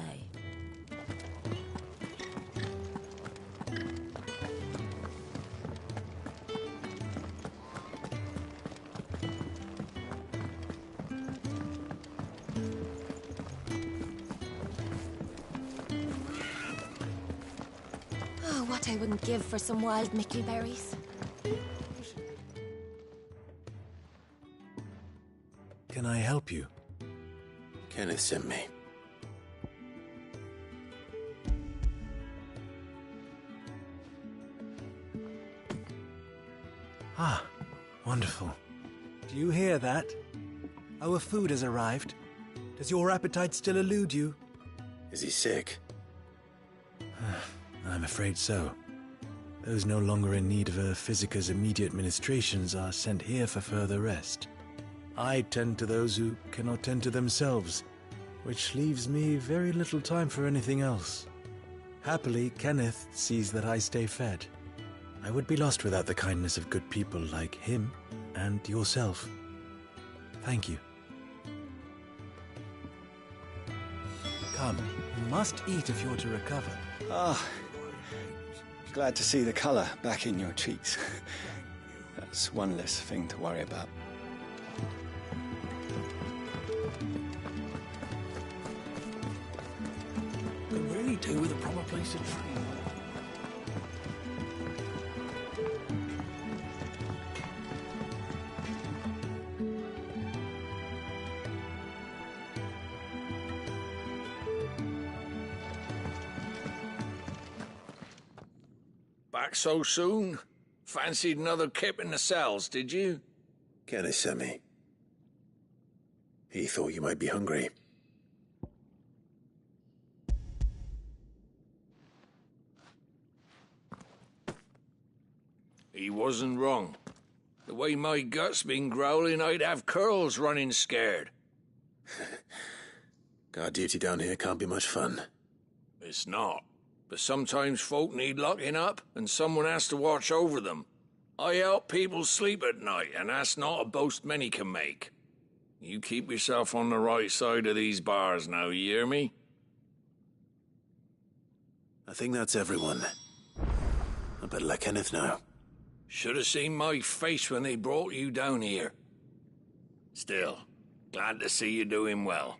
Speaker 14: Oh, what I wouldn't give for some wild mickleberries.
Speaker 12: Can I help you? Kenneth sent me.
Speaker 20: Ah, wonderful. Do you hear that?
Speaker 4: Our food has arrived. Does your appetite still elude you?
Speaker 12: Is he sick?
Speaker 4: I'm afraid so. Those no longer in need of a Physica's immediate ministrations are sent here for further rest. I tend to those who cannot tend to themselves, which leaves me very little time for anything else. Happily, Kenneth sees that I stay fed. I would be lost without the kindness of good people like him and yourself. Thank you. Come, you must eat if you're to recover.
Speaker 18: Ah, glad to see the colour back in your cheeks. That's one less thing to worry about.
Speaker 3: Could really do with a proper place to train. Back so soon? Fancied another kip in the cells, did you?
Speaker 12: Kenneth sent me. He thought you might be hungry.
Speaker 3: He wasn't wrong. The way my gut's been growling, I'd have curls running scared.
Speaker 12: Guard duty down here can't be much fun.
Speaker 3: It's not. But sometimes folk need locking up, and someone has to watch over them. I help people sleep at night, and that's not a boast many can make. You keep yourself on the right side of these bars now, you hear me?
Speaker 12: I think that's everyone. I better let Kenneth know.
Speaker 3: Should have seen my face when they brought you down here. Still, glad to see you doing well.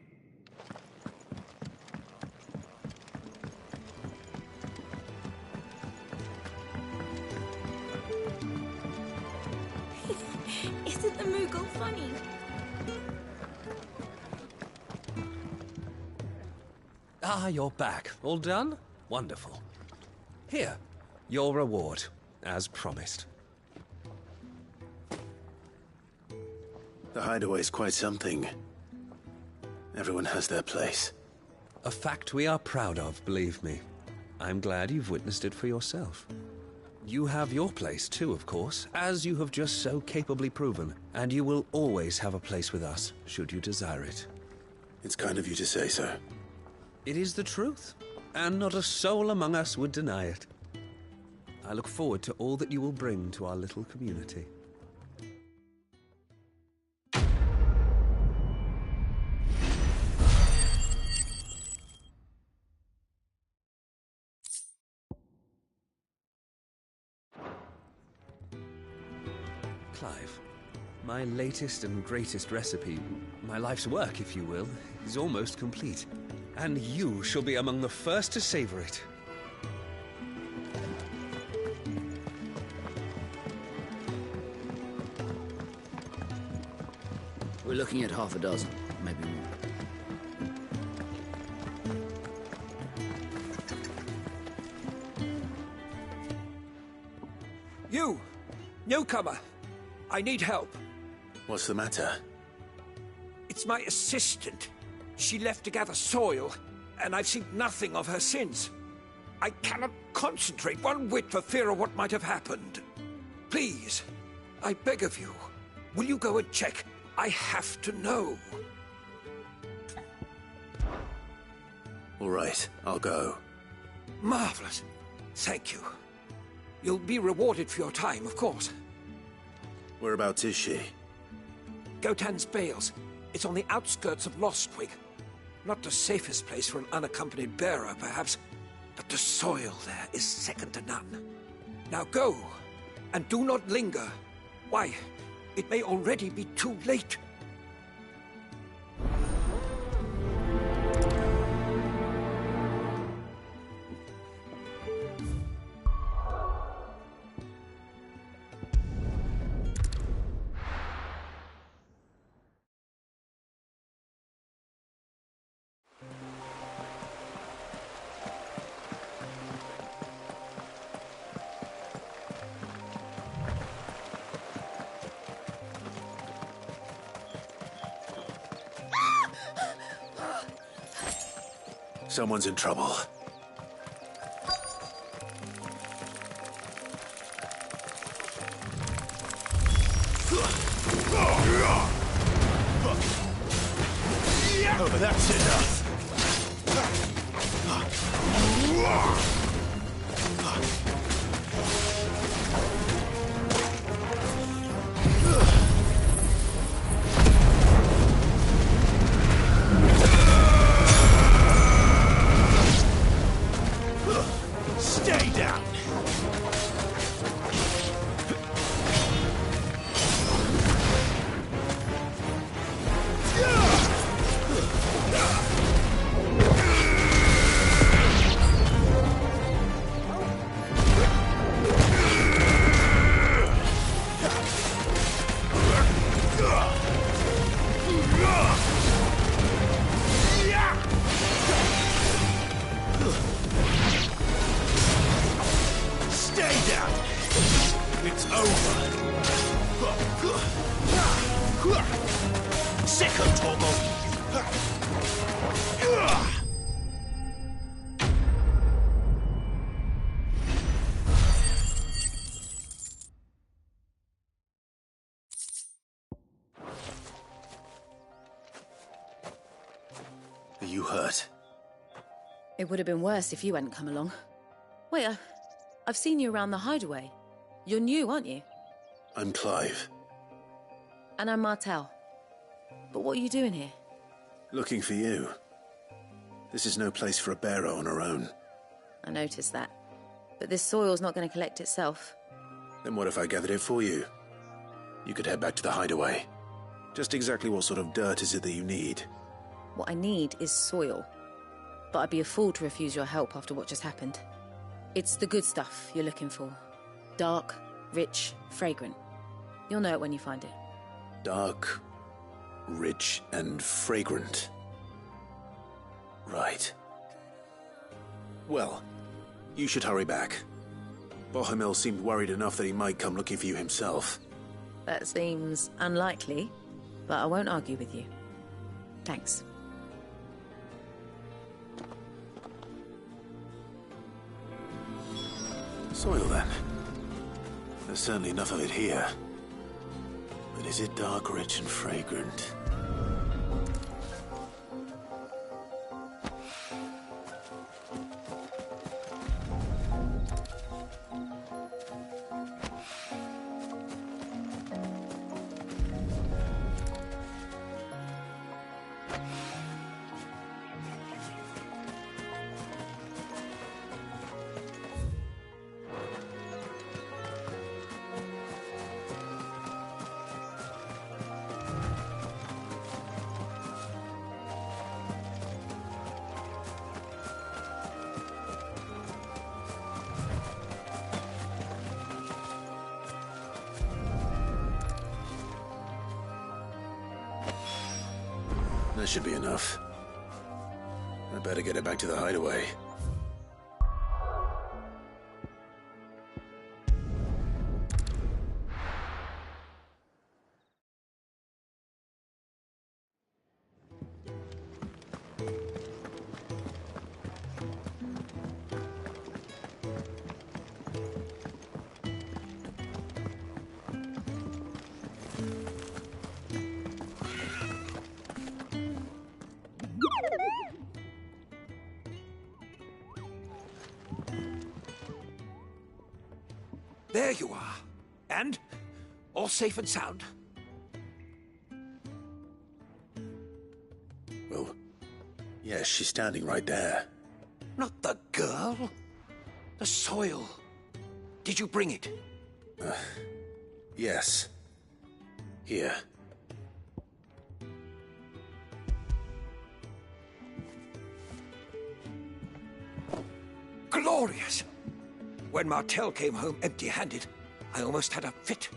Speaker 14: Isn't the Moogle funny?
Speaker 20: Ah, you're back. All done? Wonderful. Here, your reward, as promised.
Speaker 12: The hideaway's quite something. Everyone has their place.
Speaker 20: A fact we are proud of, believe me. I'm glad you've witnessed it for yourself. You have your place too, of course, as you have just so capably proven, and you will always have a place with us, should you desire it.
Speaker 12: It's kind of you to say so.
Speaker 20: It is the truth, and not a soul among us would deny it. I look forward to all that you will bring to our little community. Clive, my latest and greatest recipe, my life's work, if you will, is almost complete. And you shall be among the first to savor it.
Speaker 10: We're looking at half a dozen, maybe more.
Speaker 23: You! Newcomer! I need help.
Speaker 12: What's the matter?
Speaker 23: It's my assistant. She left to gather soil, and I've seen nothing of her since. I cannot concentrate one whit for fear of what might have happened. Please, I beg of you, will you go and check? I have to know.
Speaker 12: All right, I'll go.
Speaker 23: Marvelous. Thank you. You'll be rewarded for your time, of course.
Speaker 12: Whereabouts is she?
Speaker 23: Gotan's Bales. It's on the outskirts of Lostwig. Not the safest place for an unaccompanied bearer, perhaps, but the soil there is second to none. Now go, and do not linger. Why, it may already be too late.
Speaker 12: Someone's in trouble.
Speaker 1: Oh, but that's enough. Stay down. Stay down. It's over. Second, Tormo.
Speaker 12: Are you hurt?
Speaker 22: It would have been worse if you hadn't come along. Wait, I've seen you around the hideaway. You're new, aren't you?
Speaker 12: I'm Clive.
Speaker 22: And I'm Martel. But what are you doing here?
Speaker 12: Looking for you. This is no place for a bearer on her own.
Speaker 22: I noticed that. But this soil's not going to collect itself.
Speaker 12: Then what if I gathered it for you? You could head back to the hideaway. Just exactly what sort of dirt is it that you need?
Speaker 22: What I need is soil. But I'd be a fool to refuse your help after what just happened. It's the good stuff you're looking for. Dark, rich, fragrant. You'll know it when you find it.
Speaker 12: Dark, rich, and fragrant. Right. Well, you should hurry back. Bohemil seemed worried enough that he might come looking for you himself.
Speaker 22: That seems unlikely, but I won't argue with you. Thanks.
Speaker 12: Soil, then. There's certainly enough of it here. But is it dark, rich, and fragrant? That should be enough. I better get it back to the hideaway.
Speaker 23: There you are. And? All safe and sound?
Speaker 12: Well, yes, she's standing right there.
Speaker 23: Not the girl. The soil. Did you bring it?
Speaker 12: Yes. Here.
Speaker 23: Glorious! When Martel came home empty-handed, I almost had a fit.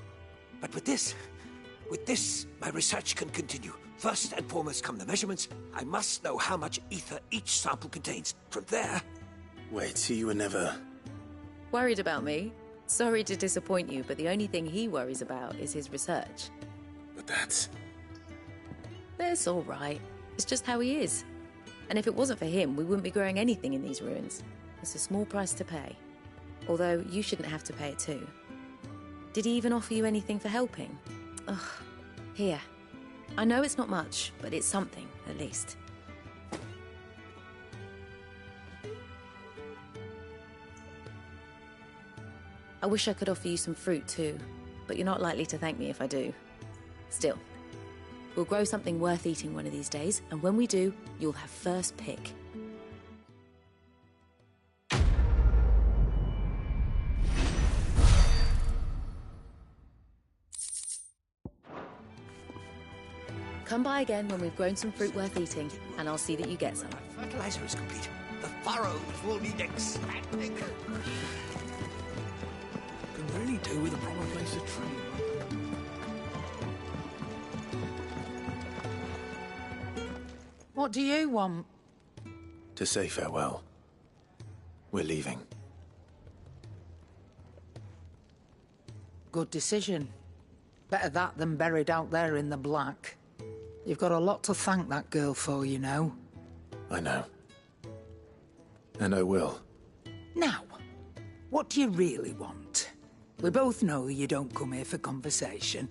Speaker 23: But with this, my research can continue. First and foremost come the measurements. I must know how much ether each sample contains. From there...
Speaker 12: Wait, so you were never...
Speaker 22: Worried about me? Sorry to disappoint you, but the only thing he worries about is his research.
Speaker 12: But that's...
Speaker 22: That's all right. It's just how he is. And if it wasn't for him, we wouldn't be growing anything in these ruins. It's a small price to pay. Although, you shouldn't have to pay it too. Did he even offer you anything for helping? Ugh. Here. I know it's not much, but it's something, at least. I wish I could offer you some fruit too, but you're not likely to thank me if I do. Still, we'll grow something worth eating one of these days, and when we do, you'll have first pick. Come by again when we've grown some fruit worth eating, and I'll see that you get some.
Speaker 10: Fertilizer is complete. The furrows will need expanding.
Speaker 3: Can really do with a proper place to train.
Speaker 7: What do you want?
Speaker 12: To say farewell. We're leaving.
Speaker 7: Good decision. Better that than buried out there in the black. You've got a lot to thank that girl for, you know.
Speaker 12: I know. And I will.
Speaker 7: Now, what do you really want? We both know you don't come here for conversation.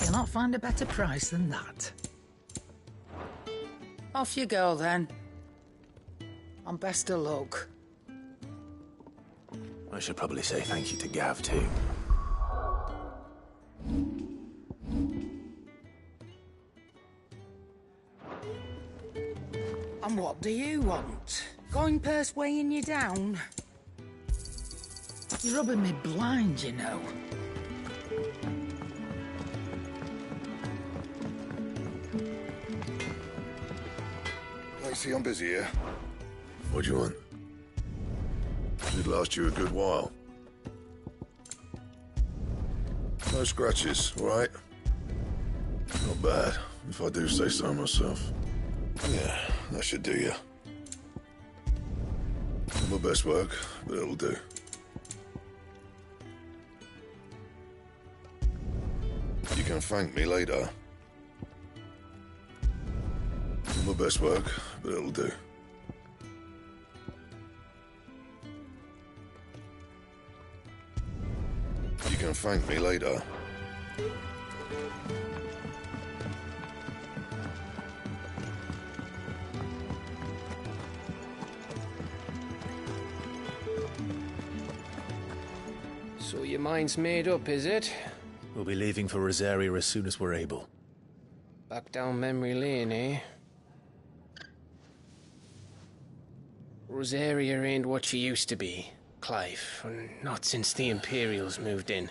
Speaker 7: You'll not find a better price than that. Off you go, then. And best of luck.
Speaker 12: I should probably say thank you to Gav, too.
Speaker 7: And what do you want? Going purse weighing you down? You're rubbing me blind, you know.
Speaker 2: Lacey, I'm busy here. What do you want? It'd last you a good while. No scratches, all right? Not bad, if I do say so myself. Yeah, that should do you. Not my best work, but it'll do. You can thank me later. Not my best work, but it'll do. You can thank me later.
Speaker 9: So your mind's made up, is it?
Speaker 12: We'll be leaving for Rosaria as soon as we're able.
Speaker 9: Back down memory lane, eh? Rosaria ain't what she used to be, Clive. Not since the Imperials moved in.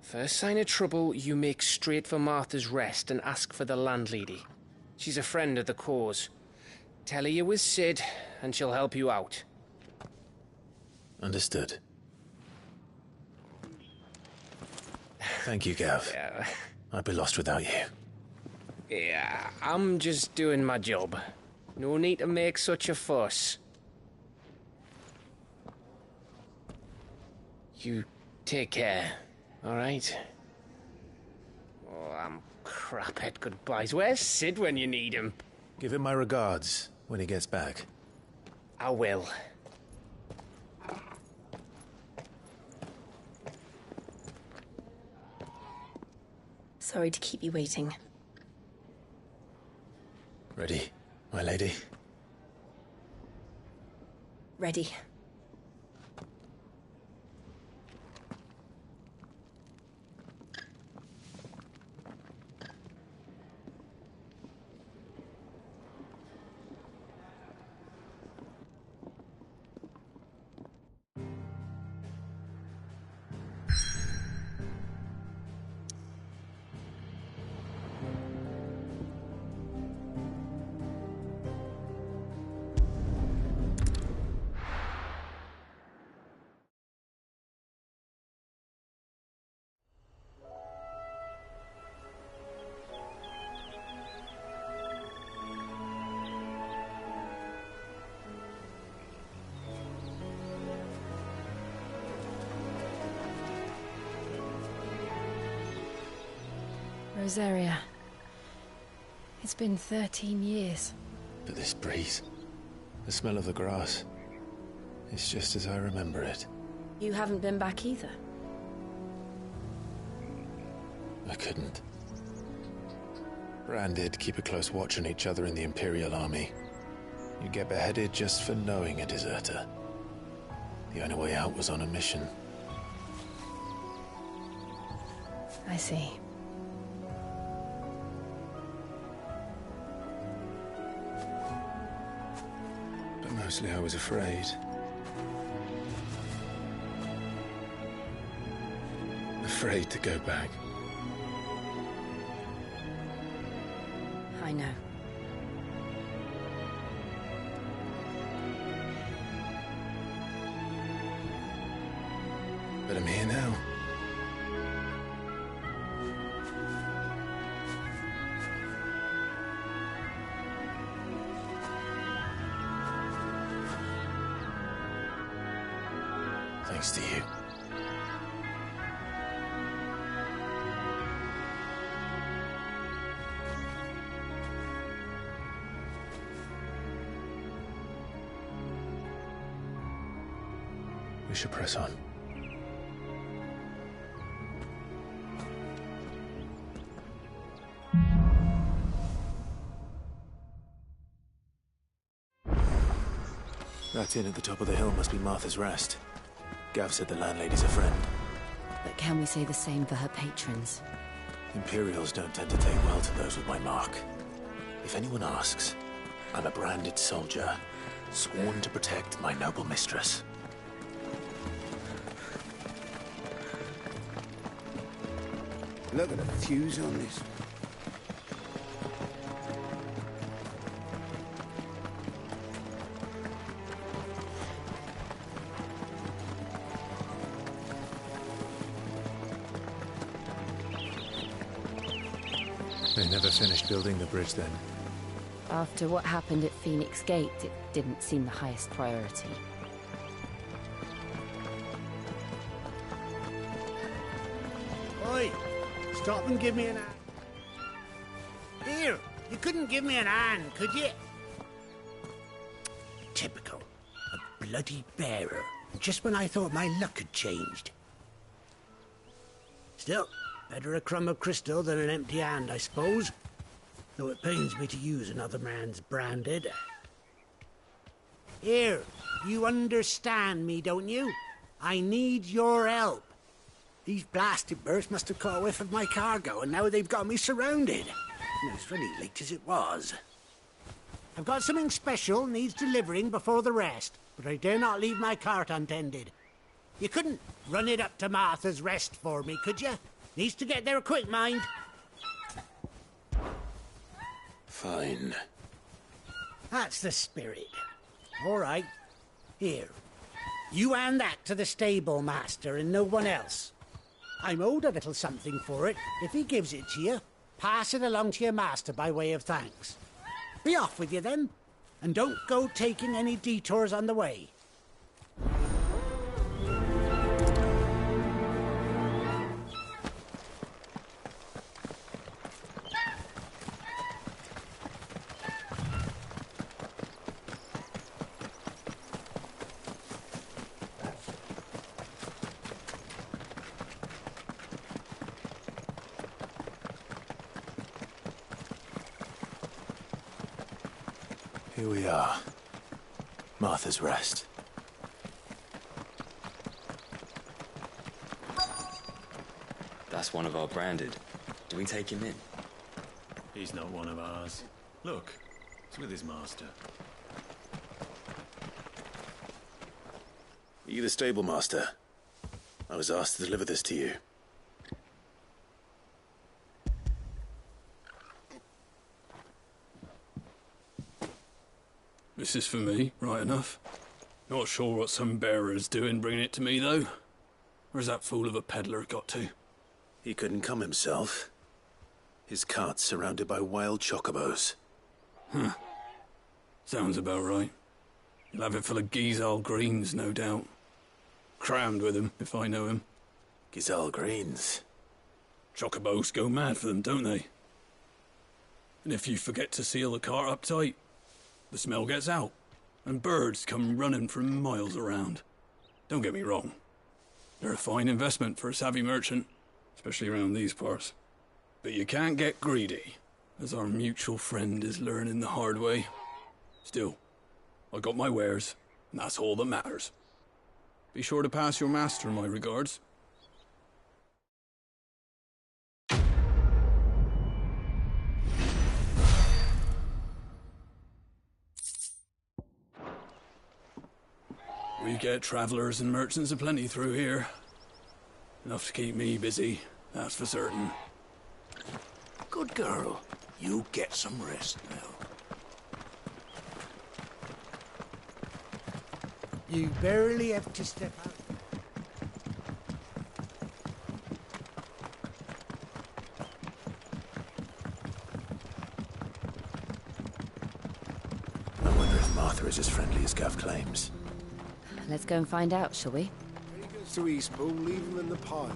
Speaker 9: First sign of trouble, you make straight for Martha's Rest and ask for the landlady. She's a friend of the cause. Tell her you was Sid, and she'll help you out.
Speaker 12: Understood. Thank you, Gav.
Speaker 9: Yeah.
Speaker 12: I'd be lost without you.
Speaker 9: Yeah, I'm just doing my job. No need to make such a fuss. You take care, all right? Oh, I'm crap at goodbyes. Where's Sid when you need him?
Speaker 12: Give him my regards when he gets back.
Speaker 9: I will.
Speaker 5: Sorry to keep you waiting.
Speaker 12: Ready, my lady?
Speaker 5: Ready. Rosaria. It's been 13 years.
Speaker 12: But this breeze, the smell of the grass, it's just as I remember it.
Speaker 5: You haven't been back either.
Speaker 12: I couldn't. Bran did keep a close watch on each other in the Imperial Army. You get beheaded just for knowing a deserter. The only way out was on a mission.
Speaker 5: I see.
Speaker 12: But mostly I was afraid. Afraid to go back.
Speaker 5: I know.
Speaker 12: But I'm here now. Thanks to you. We should press on. That inn at the top of the hill must be Martha's Rest. Gav said the landlady's a friend.
Speaker 5: But can we say the same for her patrons?
Speaker 12: Imperials don't tend to take well to those with my mark. If anyone asks, I'm a branded soldier, sworn to protect my noble mistress.
Speaker 17: Look at the fuse on this.
Speaker 4: They never finished building the bridge then.
Speaker 5: After what happened at Phoenix Gate, it didn't seem the highest priority.
Speaker 1: Oi! Stop and give me an hand. Here! You couldn't give me an hand, could you? Typical. A bloody bearer. Just when I thought my luck had changed. Still, better a crumb of crystal than an empty hand, I suppose. Though it pains me to use another man's branded. Here, you understand me, don't you? I need your help. These blasted birds must have caught a whiff of my cargo, and now they've got me surrounded. And it's really late as it was. I've got something special needs delivering before the rest, but I dare not leave my cart untended. You couldn't run it up to Martha's Rest for me, could you? Needs to get there quick, mind.
Speaker 12: Fine.
Speaker 1: That's the spirit. All right. Here. You hand that to the stable master and no one else. I'm owed a little something for it. If he gives it to you, pass it along to your master by way of thanks. Be off with you then, and don't go taking any detours on the way.
Speaker 12: Here we are. Martha's Rest.
Speaker 8: That's one of our branded. Do we take him in?
Speaker 21: He's not one of ours. Look, he's with his master.
Speaker 12: Are you the stable master? I was asked to deliver this to you.
Speaker 11: This is for me, right enough. Not sure what some bearer's doing bringing it to me, though. Where's that fool of a peddler got to?
Speaker 12: He couldn't come himself. His cart's surrounded by wild chocobos.
Speaker 11: Huh. Sounds about right. He'll have it full of Gizal greens, no doubt. Crammed with him, if I know him.
Speaker 12: Gizal greens?
Speaker 11: Chocobos go mad for them, don't they? And if you forget to seal the cart up tight, the smell gets out, and birds come running from miles around. Don't get me wrong. They're a fine investment for a savvy merchant, especially around these parts. But you can't get greedy, as our mutual friend is learning the hard way. Still, I got my wares, and that's all that matters. Be sure to pass your master my regards. We get travellers and merchants aplenty through here. Enough to keep me busy, that's for certain.
Speaker 13: Good girl. You get some rest now.
Speaker 17: You barely have to step out.
Speaker 12: I wonder if Martha is as friendly as Gav claims.
Speaker 5: Let's go and find out, shall we?
Speaker 17: When he goes to Eastpool, leave him in the pile.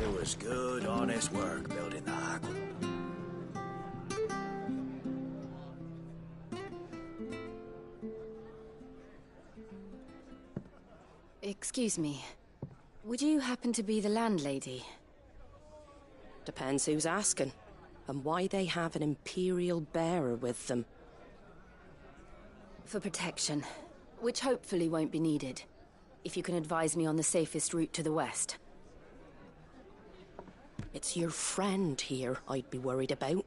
Speaker 13: It was good, honest work building the Haggle.
Speaker 5: Excuse me. Would you happen to be the landlady?
Speaker 15: Depends who's asking, and why they have an Imperial bearer with them.
Speaker 5: For protection, which hopefully won't be needed. If you can advise me on the safest route to the west.
Speaker 15: It's your friend here I'd be worried about.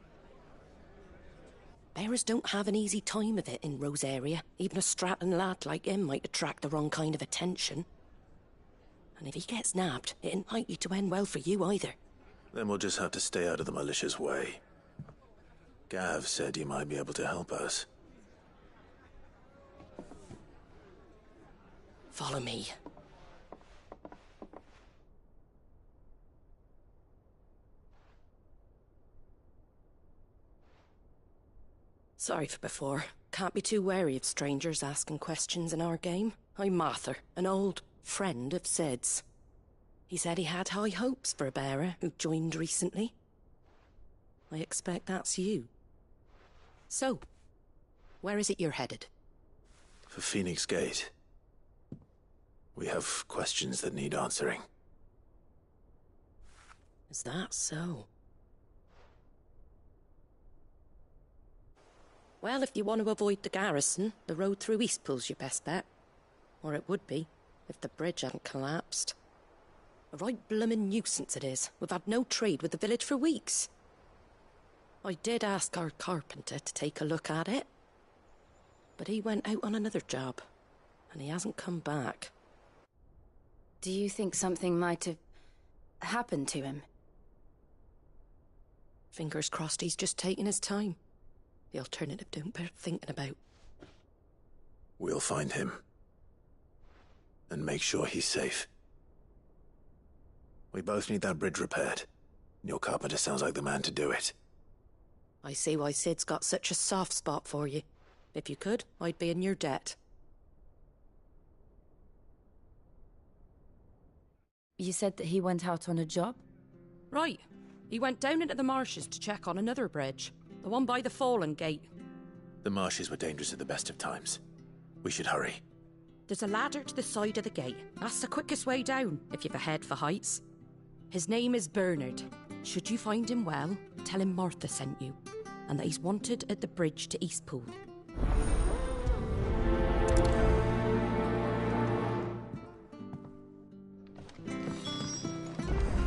Speaker 15: Bearers don't have an easy time of it in Rosaria. Even a Stratton lad like him might attract the wrong kind of attention. And if he gets nabbed, it ain't likely to end well for you either.
Speaker 12: Then we'll just have to stay out of the malicious way. Gav said he might be able to help us.
Speaker 15: Follow me. Sorry for before. Can't be too wary of strangers asking questions in our game. I'm Martha, an old friend of Sid's. He said he had high hopes for a bearer who joined recently. I expect that's you. So, where is it you're headed?
Speaker 12: For Phoenix Gate. We have questions that need answering.
Speaker 15: Is that so? Well, if you want to avoid the garrison, the road through Eastpool's your best bet. Or it would be, if the bridge hadn't collapsed. A right bloomin' nuisance it is. We've had no trade with the village for weeks. I did ask our carpenter to take a look at it. But he went out on another job, and he hasn't come back.
Speaker 5: Do you think something might have happened to him?
Speaker 15: Fingers crossed he's just taking his time. The alternative don't bear thinking about.
Speaker 12: We'll find him. And make sure he's safe. We both need that bridge repaired. Your carpenter sounds like the man to do it.
Speaker 15: I see why Sid's got such a soft spot for you. If you could, I'd be in your debt.
Speaker 5: You said that he went out on a job?
Speaker 15: Right. He went down into the marshes to check on another bridge. The one by the Fallen Gate.
Speaker 12: The marshes were dangerous at the best of times. We should hurry.
Speaker 15: There's a ladder to the side of the gate. That's the quickest way down, if you've a head for heights. His name is Bernard. Should you find him well, tell him Martha sent you, and that he's wanted at the bridge to Eastpool.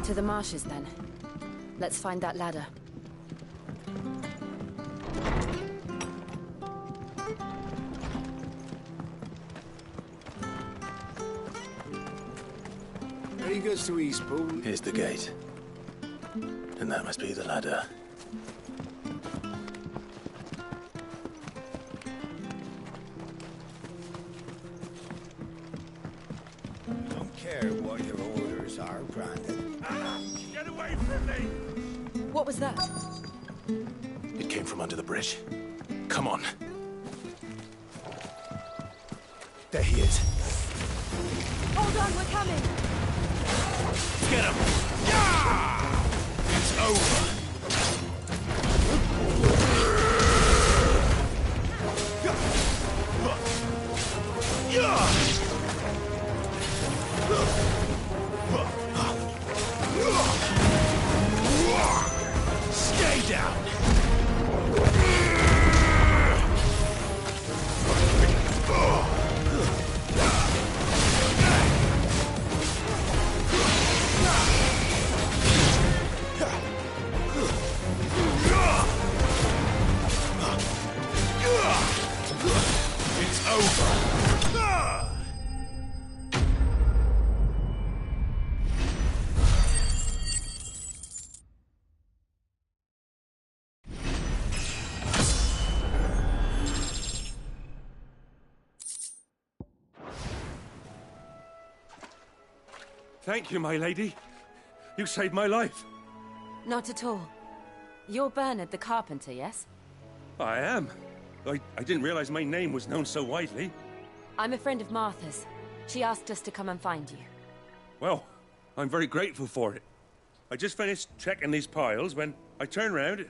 Speaker 5: To the marshes, then. Let's find that ladder.
Speaker 17: He goes to Eastpool.
Speaker 12: Here's the gate. And that must be the ladder.
Speaker 17: Don't care what your orders are, Brandon.
Speaker 1: Get away from me!
Speaker 5: What was that?
Speaker 12: It came from under the bridge. Come on. There he is.
Speaker 5: Hold on, we're coming!
Speaker 12: Get him! Yeah! It's over. Stay down! It's over!
Speaker 1: Thank you, my lady. You saved my life.
Speaker 5: Not at all. You're Bernard the carpenter, yes?
Speaker 1: I am. I didn't realize my name was known so widely.
Speaker 5: I'm a friend of Martha's. She asked us to come and find you.
Speaker 1: Well, I'm very grateful for it. I just finished checking these piles when I turn round.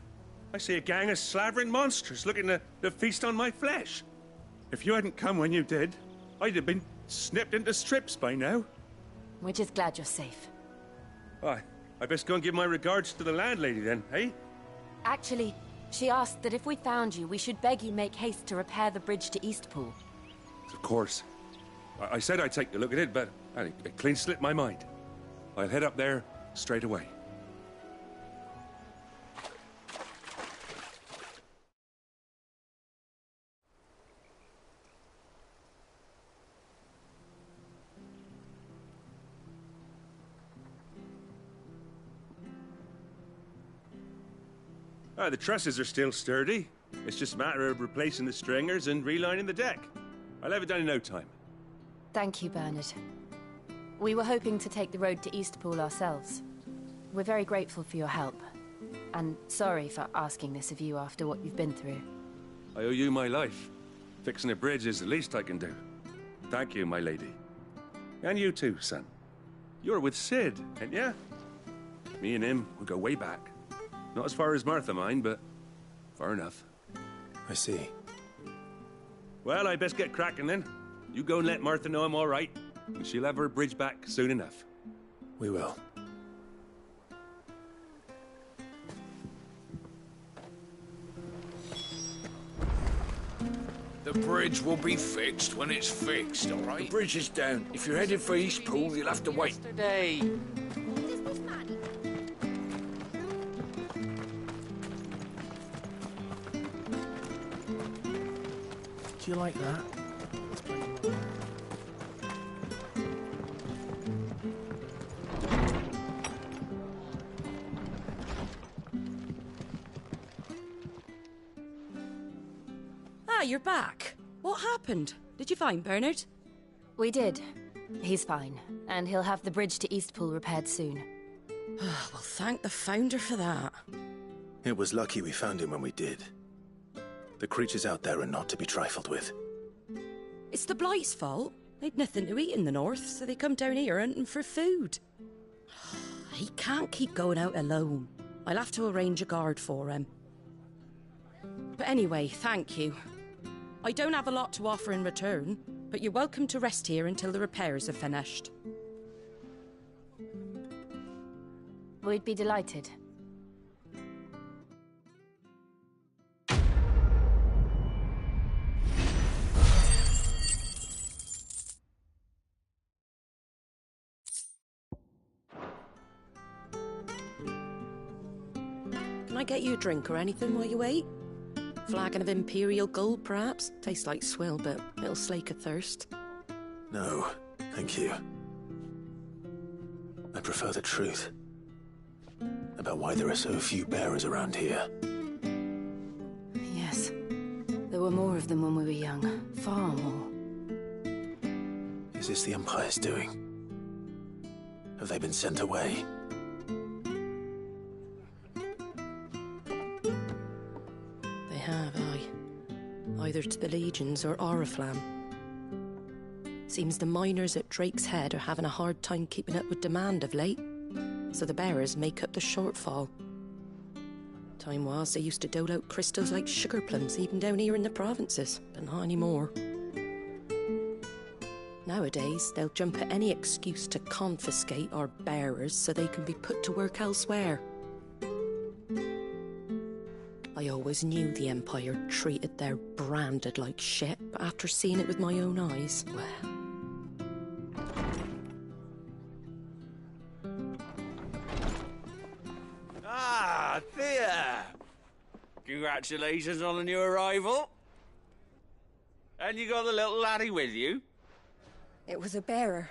Speaker 1: I see a gang of slavering monsters looking to feast on my flesh. If you hadn't come when you did, I'd have been snipped into strips by now.
Speaker 5: We're just glad you're safe.
Speaker 1: I best go and give my regards to the landlady then, eh?
Speaker 5: Actually, she asked that if we found you, we should beg you make haste to repair the bridge to Eastpool.
Speaker 1: Of course. I said I'd take a look at it, but it clean slipped my mind. I'll head up there straight away. The trusses are still sturdy. It's just a matter of replacing the stringers and relining the deck. I'll have it done in no time.
Speaker 5: Thank you, Bernard. We were hoping to take the road to Eastpool ourselves. We're very grateful for your help. And sorry for asking this of you after what you've been through.
Speaker 1: I owe you my life. Fixing a bridge is the least I can do. Thank you, my lady. And you too, son. You're with Sid, ain't ya? Me and him, we go way back. Not as far as Martha, mind, but far enough.
Speaker 12: I see.
Speaker 1: Well, I best get cracking then. You go and let Martha know I'm all right, and she'll have her bridge back soon enough.
Speaker 12: We will.
Speaker 3: The bridge will be fixed when it's fixed, all right? The bridge is down. If you're headed for Eastpool, you'll have to wait.
Speaker 10: Yesterday.
Speaker 13: Do you like that?
Speaker 15: Ah, you're back. What happened? Did you find Bernard?
Speaker 5: We did. He's fine, and he'll have the bridge to Eastpool repaired soon.
Speaker 15: Well, thank the Founder for that.
Speaker 12: It was lucky we found him when we did. The creatures out there are not to be trifled with.
Speaker 15: It's the Blight's fault. They'd nothing to eat in the north, so they come down here hunting for food. He can't keep going out alone. I'll have to arrange a guard for him. But anyway, thank you. I don't have a lot to offer in return, but you're welcome to rest here until the repairs are finished.
Speaker 5: We'd be delighted.
Speaker 15: Can I get you a drink or anything while you wait? Flagon of Imperial Gold, perhaps? Tastes like swill, but it'll slake a thirst.
Speaker 12: No, thank you. I prefer the truth. About why there are so few bearers around here.
Speaker 5: Yes. There were more of them when we were young. Far more.
Speaker 12: Is this the Empire's doing? Have they been sent away?
Speaker 15: They have, aye. Either to the Legions or Oriflamme. Seems the miners at Drake's Head are having a hard time keeping up with demand of late, so the bearers make up the shortfall. Time was they used to dole out crystals like sugar plums even down here in the provinces, but not anymore. Nowadays, they'll jump at any excuse to confiscate our bearers so they can be put to work elsewhere. I always knew the Empire treated their branded like shit, but after seeing it with my own eyes, well...
Speaker 13: Ah, Thea! Congratulations on the new arrival. And you got the little laddie with you?
Speaker 6: It was a bearer.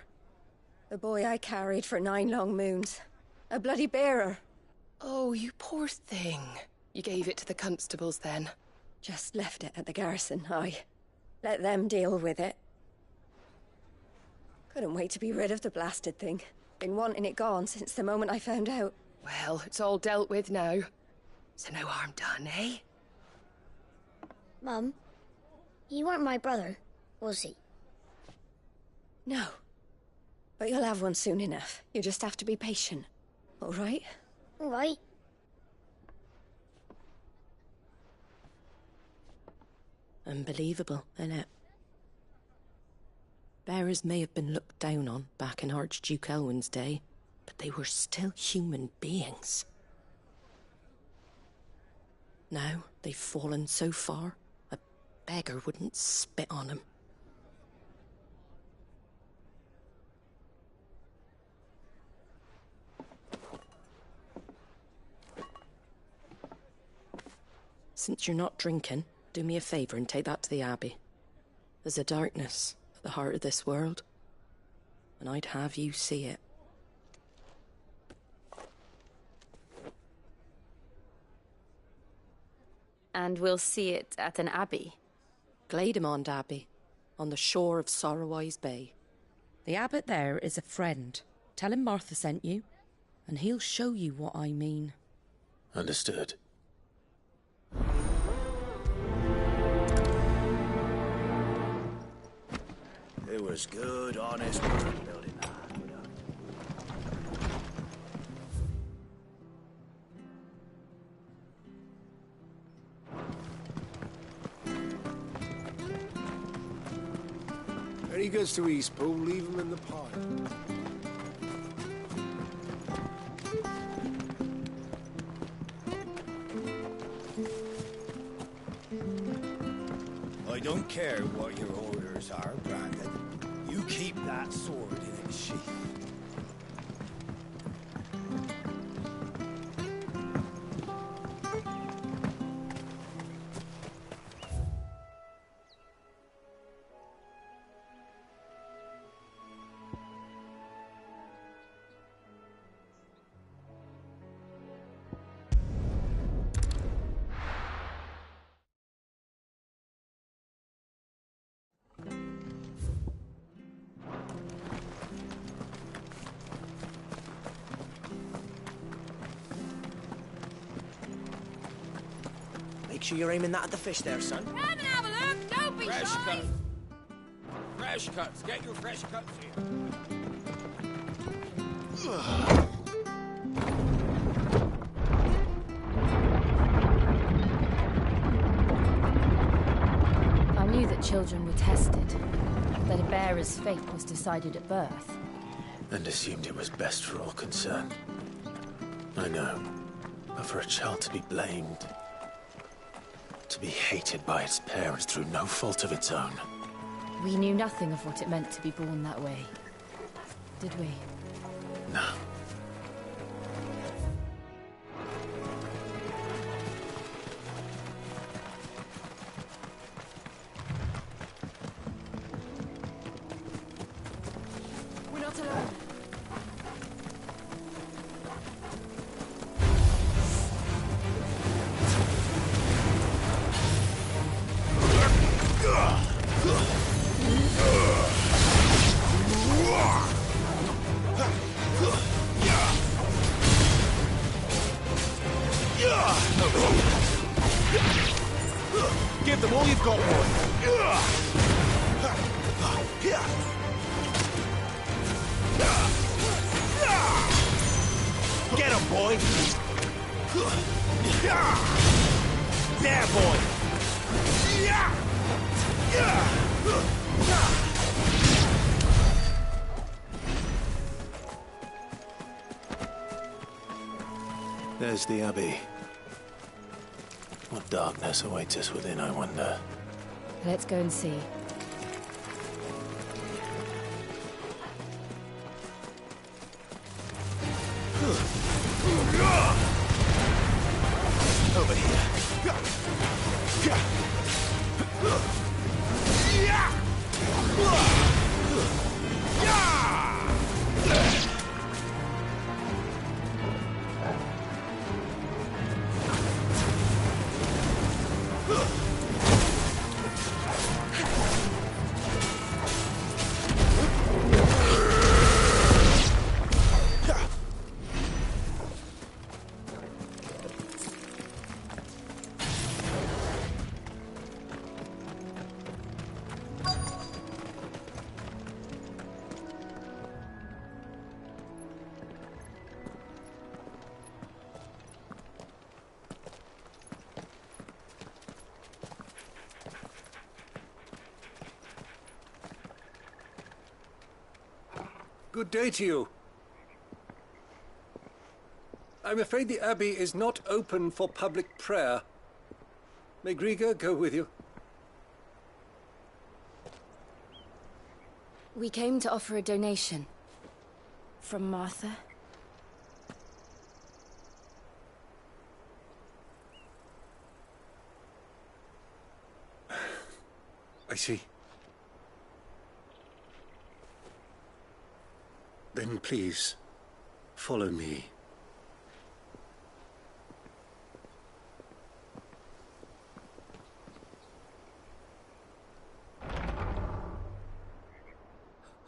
Speaker 6: The boy I carried for 9 long moons. A bloody bearer.
Speaker 16: Oh, you poor thing. You gave it to the constables then?
Speaker 6: Just left it at the garrison, aye. Let them deal with it. Couldn't wait to be rid of the blasted thing. Been wanting it gone since the moment I found out.
Speaker 16: Well, it's all dealt with now. So no harm done, eh?
Speaker 14: Mum, he weren't my brother, was he?
Speaker 6: No. But you'll have one soon enough. You just have to be patient. All right?
Speaker 14: All right.
Speaker 15: Unbelievable, innit? Bearers may have been looked down on back in Archduke Elwin's day, but they were still human beings. Now they've fallen so far, a beggar wouldn't spit on them. Since you're not drinking, do me a favour and take that to the Abbey. There's a darkness at the heart of this world, and I'd have you see it.
Speaker 5: And we'll see it at an abbey?
Speaker 15: Glademond Abbey, on the shore of Sorrowwise Bay. The abbot there is a friend. Tell him Martha sent you, and he'll show you what I mean.
Speaker 12: Understood.
Speaker 13: It was good, honest work building that.
Speaker 1: Any goods to Eastpool, leave them in the pipe.
Speaker 13: I don't care what your orders are, Brandon. You keep that sword in its sheath.
Speaker 10: Make sure you're aiming that at the fish there, son.
Speaker 14: Come and have a look, don't be
Speaker 13: Fresh
Speaker 14: shy.
Speaker 13: cut. Fresh cuts. Get your fresh cuts here.
Speaker 5: I knew that children were tested, that a bearer's fate was decided at birth.
Speaker 12: And assumed it was best for all concerned. I know. But for a child to be blamed, to be hated by its parents through no fault of its own.
Speaker 5: We knew nothing of what it meant to be born that way, did we?
Speaker 12: No.
Speaker 16: We're not alone.
Speaker 1: Give them all you've got, boy. Get him, boy! There, boy!
Speaker 12: There's the Abbey. What darkness awaits us within, I wonder?
Speaker 5: Let's go and see.
Speaker 1: Over here.
Speaker 18: Good day to you. I'm afraid the Abbey is not open for public prayer. May Griga go with you?
Speaker 5: We came to offer a donation. From Martha.
Speaker 18: I see. Then please, follow me.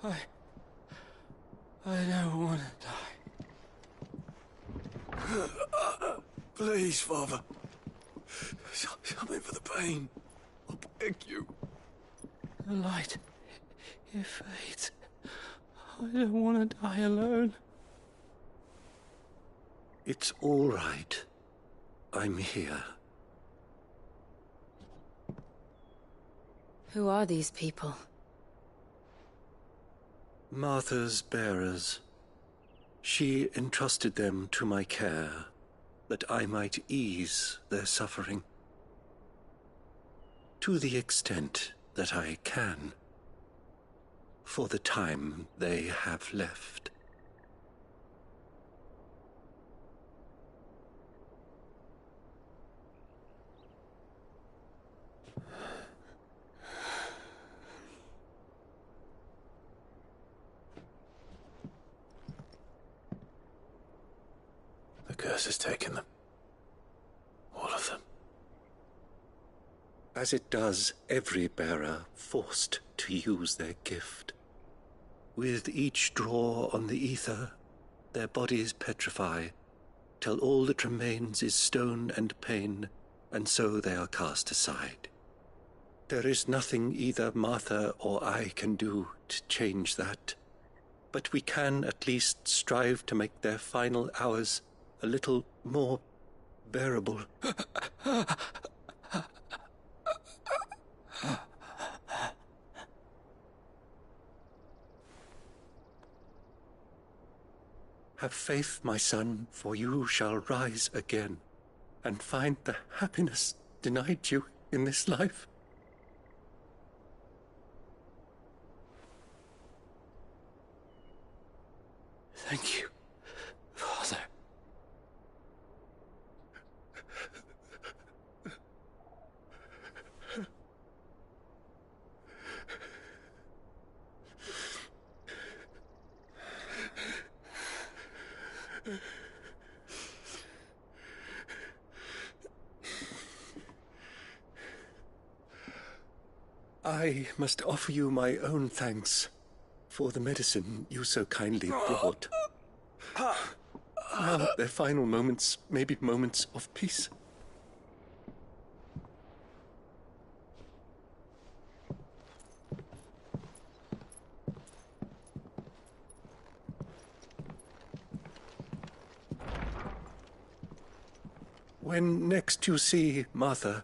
Speaker 1: I don't want to die. Please, Father. Something for the pain. I beg you.
Speaker 23: The light, it fades. I don't want to die alone.
Speaker 18: It's all right. I'm here.
Speaker 5: Who are these people?
Speaker 18: Martha's bearers. She entrusted them to my care, that I might ease their suffering. To the extent that I can. For the time they have left.
Speaker 12: The curse has taken them. All of them.
Speaker 18: As it does every bearer forced to use their gift. With each draw on the ether, their bodies petrify, till all that remains is stone and pain, and so they are cast aside. There is nothing either Martha or I can do to change that, but we can at least strive to make their final hours a little more bearable. Have faith, my son, for you shall rise again, and find the happiness denied you in this life.
Speaker 23: Thank you, Father.
Speaker 18: I must offer you my own thanks for the medicine you so kindly brought. Now their final moments may be moments of peace. When next you see Martha,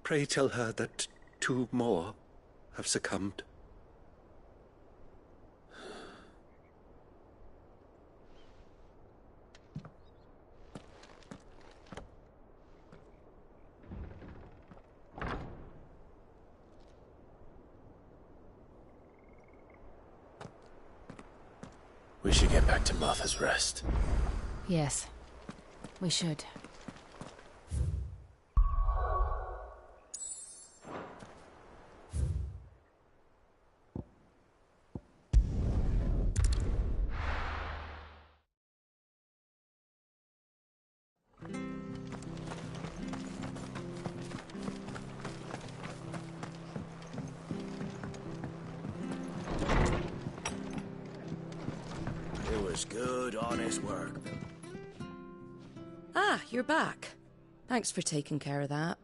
Speaker 18: pray tell her that 2 more have succumbed.
Speaker 12: We should get back to Martha's Rest.
Speaker 5: Yes, we should.
Speaker 1: It was good, honest work.
Speaker 15: Ah, you're back. Thanks for taking care of that.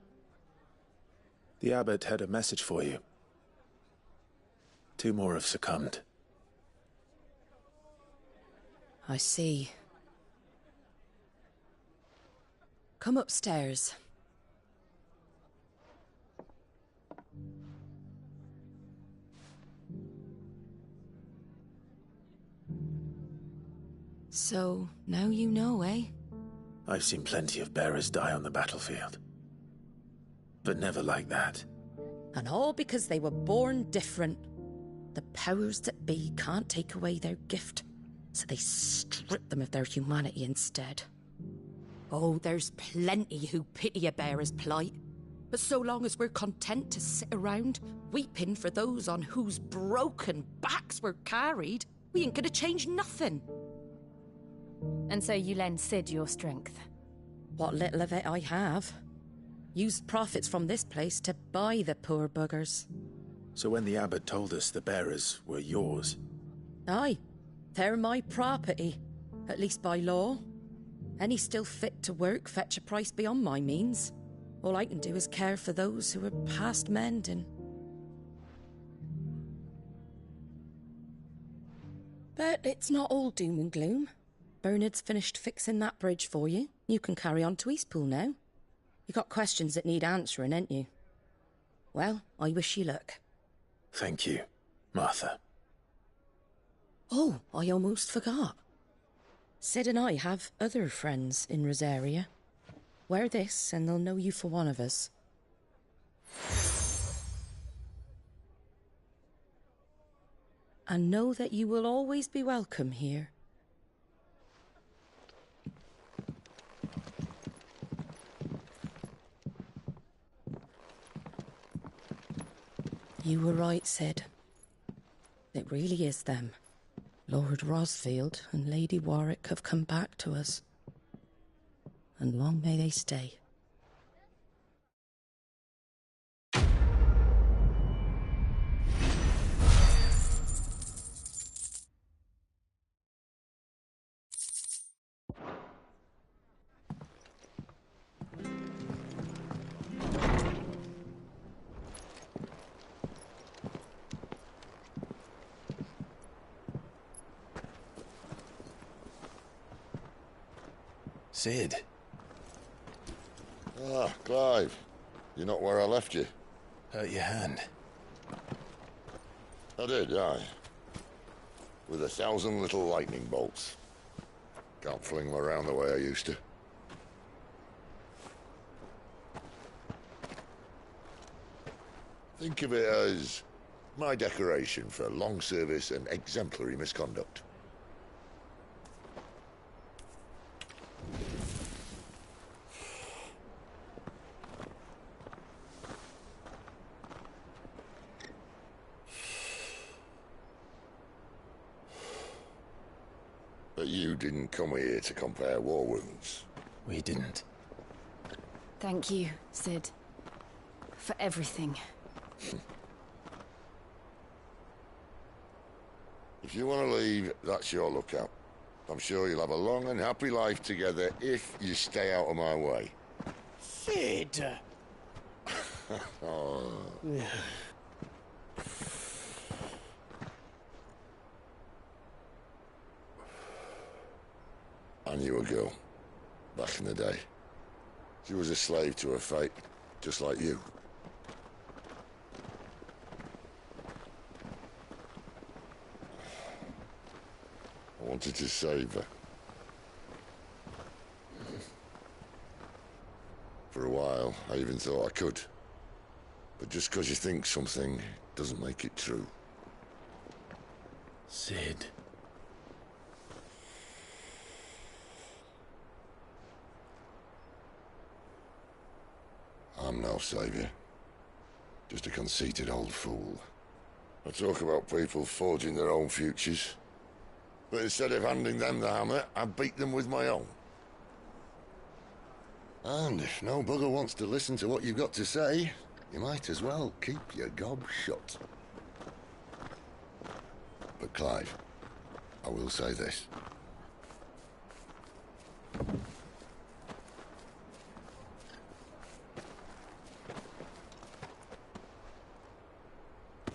Speaker 12: The abbot had a message for you. 2 more have succumbed.
Speaker 15: I see. Come upstairs. So, now you know, eh?
Speaker 12: I've seen plenty of bearers die on the battlefield. But never like that.
Speaker 15: And all because they were born different. The powers that be can't take away their gift, so they strip them of their humanity instead. Oh, there's plenty who pity a bearer's plight. But so long as we're content to sit around, weeping for those on whose broken backs we're carried, we ain't gonna change nothing.
Speaker 5: And so you lend Sid your strength?
Speaker 15: What little of it I have. Used profits from this place to buy the poor buggers.
Speaker 12: So when the abbot told us the bearers were yours...
Speaker 15: Aye, they're my property, at least by law. Any still fit to work fetch a price beyond my means. All I can do is care for those who are past mending. But it's not all doom and gloom. Bernard's finished fixing that bridge for you. You can carry on to Eastpool now. You got questions that need answering, ain't you? Well, I wish you luck.
Speaker 12: Thank you, Martha.
Speaker 15: Oh, I almost forgot. Sid and I have other friends in Rosaria. Wear this and they'll know you for one of us. And know that you will always be welcome here. You were right, Sid. It really is them. Lord Rosfield and Lady Warwick have come back to us. And long may they stay.
Speaker 12: Sid.
Speaker 2: Ah, Clive. You're not where I left you.
Speaker 12: Hurt your hand.
Speaker 2: I did, aye. With 1,000 little lightning bolts. Can't fling them around the way I used to. Think of it as my decoration for long service and exemplary misconduct. But you didn't come here to compare war wounds.
Speaker 12: We didn't.
Speaker 5: Thank you, Sid. For everything.
Speaker 2: If you want to leave, that's your lookout. I'm sure you'll have a long and happy life together if you stay out of my way.
Speaker 1: Sid!
Speaker 2: Oh. I knew a girl back in the day. She was a slave to her fate, just like you. I wanted to save her. For a while, I even thought I could. But just because you think something doesn't make it true.
Speaker 12: Sid.
Speaker 2: I'm no savior. Just a conceited old fool. I talk about people forging their own futures. But instead of handing them the hammer, I beat them with my own. And if no bugger wants to listen to what you've got to say, you might as well keep your gob shut. But Clive, I will say this.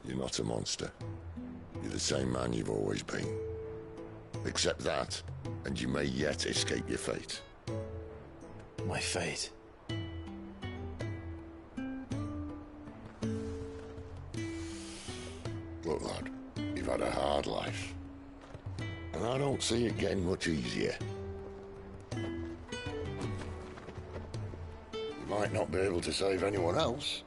Speaker 2: You're not a monster. You're the same man you've always been. Accept that, and you may yet escape your fate.
Speaker 12: My fate?
Speaker 2: Look, lad, you've had a hard life. And I don't see it getting much easier. You might not be able to save anyone else,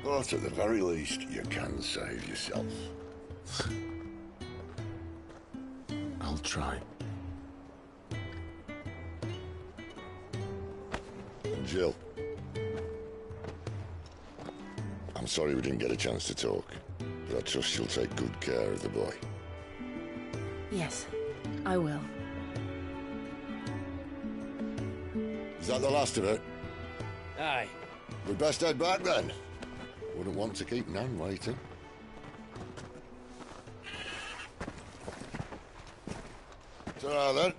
Speaker 2: but at the very least, you can save yourself.
Speaker 12: I'll try.
Speaker 2: And Jill, I'm sorry we didn't get a chance to talk, but I trust you'll take good care of the boy.
Speaker 5: Yes, I will.
Speaker 2: Is that the last of it?
Speaker 9: Aye.
Speaker 2: We'd best head back then. Wouldn't want to keep Nan waiting. Ta-ra then.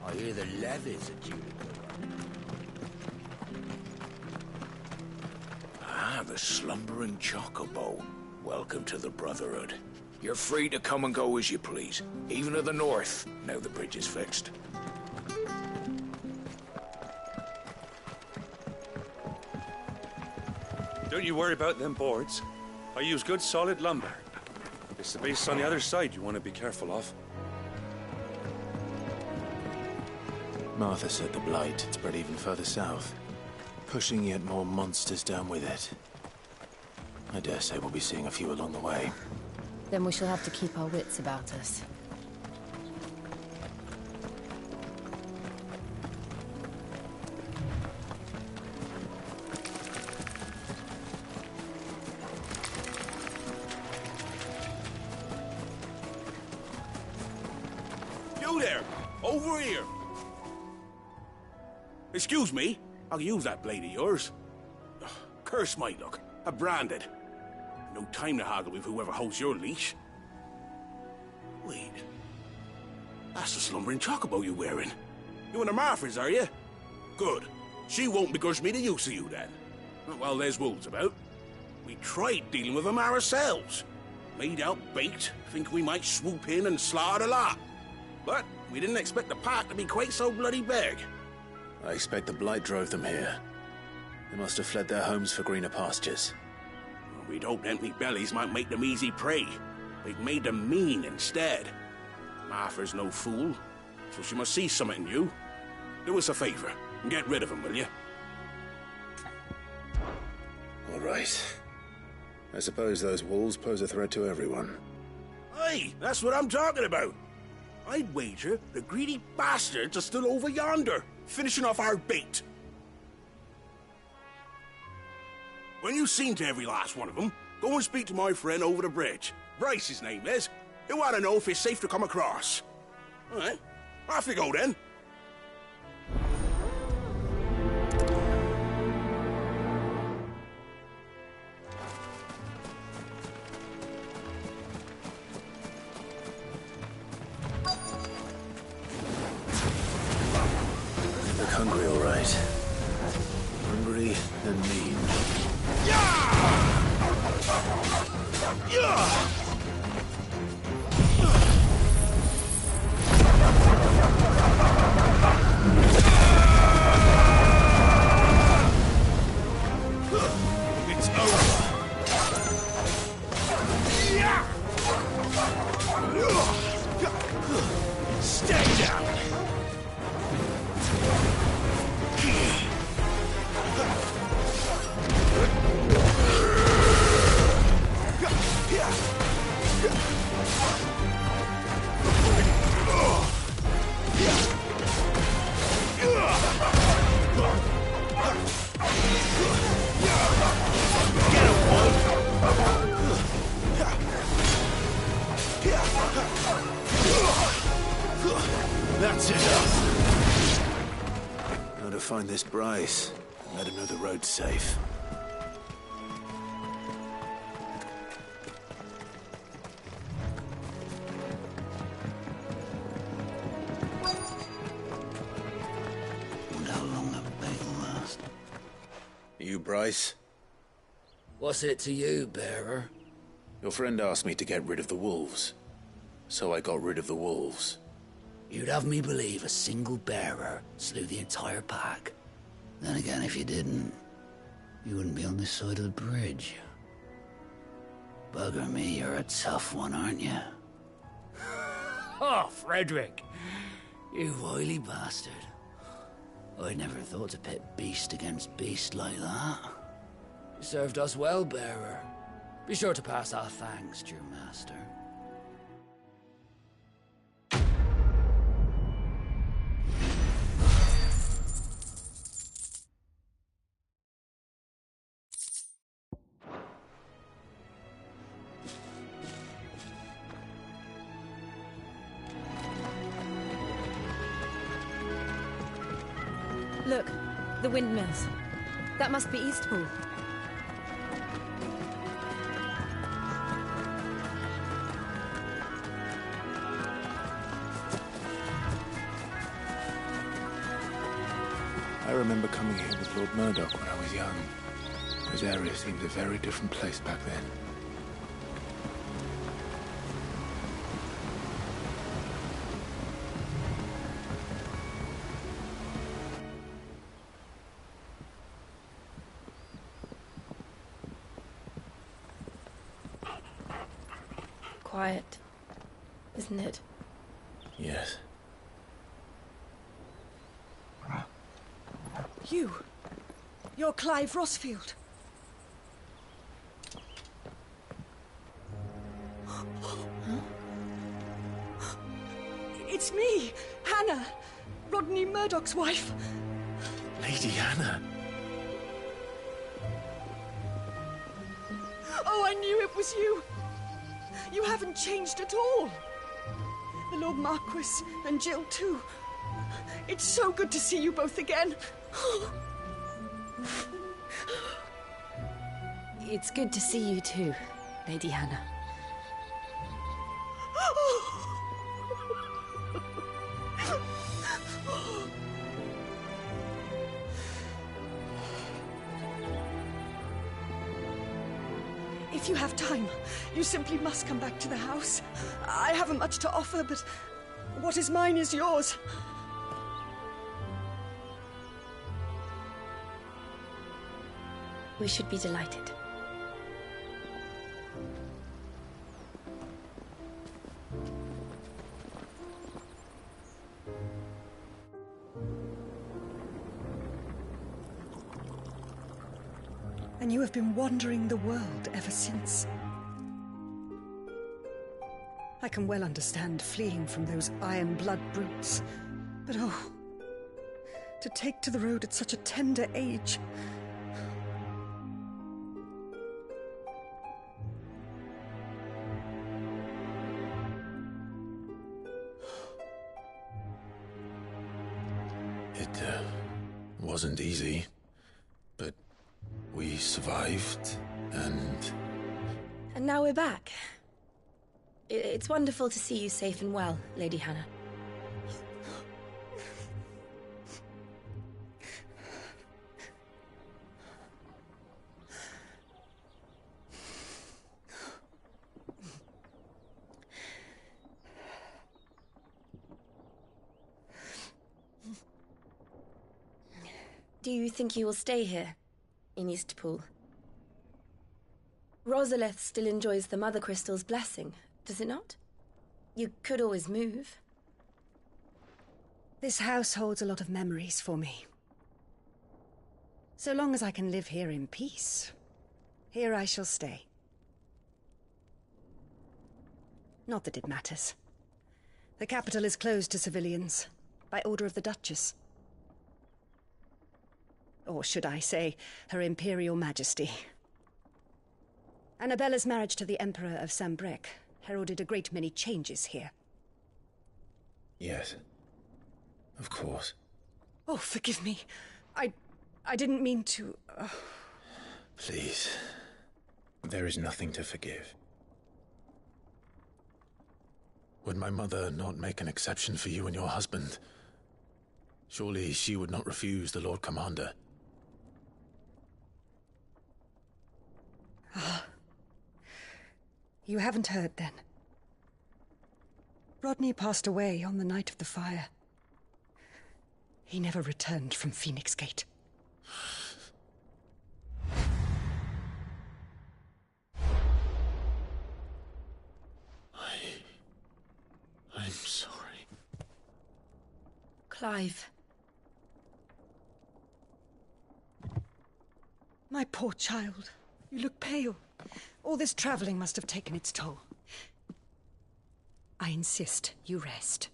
Speaker 1: I hear the levies are due to go.
Speaker 3: The slumbering chocobo. Welcome to the Brotherhood. You're free to come and go as you please, even to the north, now the bridge is fixed.
Speaker 19: Don't you worry about them boards. I use good solid lumber. It's the base on the other side you want to be careful of.
Speaker 12: Martha said the Blight had spread even further south, pushing yet more monsters down with it. I dare say we'll be seeing a few along the way.
Speaker 5: Then we shall have to keep our wits about us.
Speaker 1: You there! Over here! Excuse me, I'll use that blade of yours. Ugh, curse my luck. I'm branded. No time to haggle with whoever holds your leash. Wait. That's the slumbering chocobo you're wearing. You and the Marfors, are you? Good. She won't begrudge me the use of you, then. Well, there's wolves about. We tried dealing with them ourselves. Made out baked, think we might swoop in and slaughter the lot. But we didn't expect the pack to be quite so bloody big.
Speaker 12: I expect the Blight drove them here. They must have fled their homes for greener pastures.
Speaker 1: We'd hoped empty bellies might make them easy prey. They've made them mean instead. Martha's no fool, so she must see something in you. Do us a favor and get rid of them, will you?
Speaker 12: All right. I suppose those wolves pose a threat to everyone.
Speaker 1: Aye, that's what I'm talking about. I'd wager the greedy bastards are still over yonder, finishing off our bait. When you've seen to every last one of them, go and speak to my friend over the bridge. Bryce, his name is. He'll want to know if it's safe to come across. All right, off you go then.
Speaker 12: hungry, all right. Hungry and mean.
Speaker 1: It's over. Stay down.
Speaker 12: That's enough. Now to find this Bryce and let him know the road's safe.
Speaker 10: Wonder how long that bait will last.
Speaker 12: You, Bryce?
Speaker 10: What's it to you, bearer?
Speaker 12: Your friend asked me to get rid of the wolves. So I got rid of the wolves.
Speaker 10: You'd have me believe a single bearer slew the entire pack. Then again, if you didn't, you wouldn't be on this side of the bridge. Bugger me, you're a tough one, aren't you? Oh, Frederick! You wily bastard. I'd never thought to pit beast against beast like that. You served us well, bearer. Be sure to pass our thanks to your master.
Speaker 5: Look, the windmills. That must be Eastpool.
Speaker 4: I remember coming here with Lord Murdoch when I was young. This area seemed a very different place back then.
Speaker 5: Quiet, isn't it?
Speaker 4: Yes.
Speaker 7: You're Clive Rossfield. It's me, Hannah, Rodney Murdoch's wife.
Speaker 4: Lady Hannah.
Speaker 7: Oh, I knew it was you. You haven't changed at all. The Lord Marquis and Jill too. It's so good to see you both again.
Speaker 5: It's good to see you too, Lady Hannah.
Speaker 7: If you have time, you simply must come back to the house. I haven't much to offer, but what is mine is yours.
Speaker 5: We should be delighted.
Speaker 7: And you have been wandering the world ever since. I can well understand fleeing from those iron blood brutes, but oh, to take to the road at such a tender age.
Speaker 4: It wasn't easy, but we survived, and...
Speaker 5: And now we're back. It's wonderful to see you safe and well, Lady Hannah. Do you think you will stay here, in Eastpool? Rosalith still enjoys the Mother Crystal's blessing, does it not? You could always move.
Speaker 8: This house holds a lot of memories for me. So long as I can live here in peace, here I shall stay. Not that it matters. The capital is closed to civilians, by order of the Duchess. Or should I say, Her Imperial Majesty. Annabella's marriage to the Emperor of Sambrec heralded a great many changes here.
Speaker 12: Yes. Of course.
Speaker 8: Oh, forgive me. I didn't mean to...
Speaker 12: Please. There is nothing to forgive. Would my mother not make an exception for you and your husband? Surely she would not refuse the Lord Commander.
Speaker 8: You haven't heard, then. Rodney passed away on the night of the fire. He never returned from Phoenix Gate.
Speaker 12: I'm sorry.
Speaker 5: Clive.
Speaker 8: My poor child. You look pale. All this traveling must have taken its toll. I insist you rest.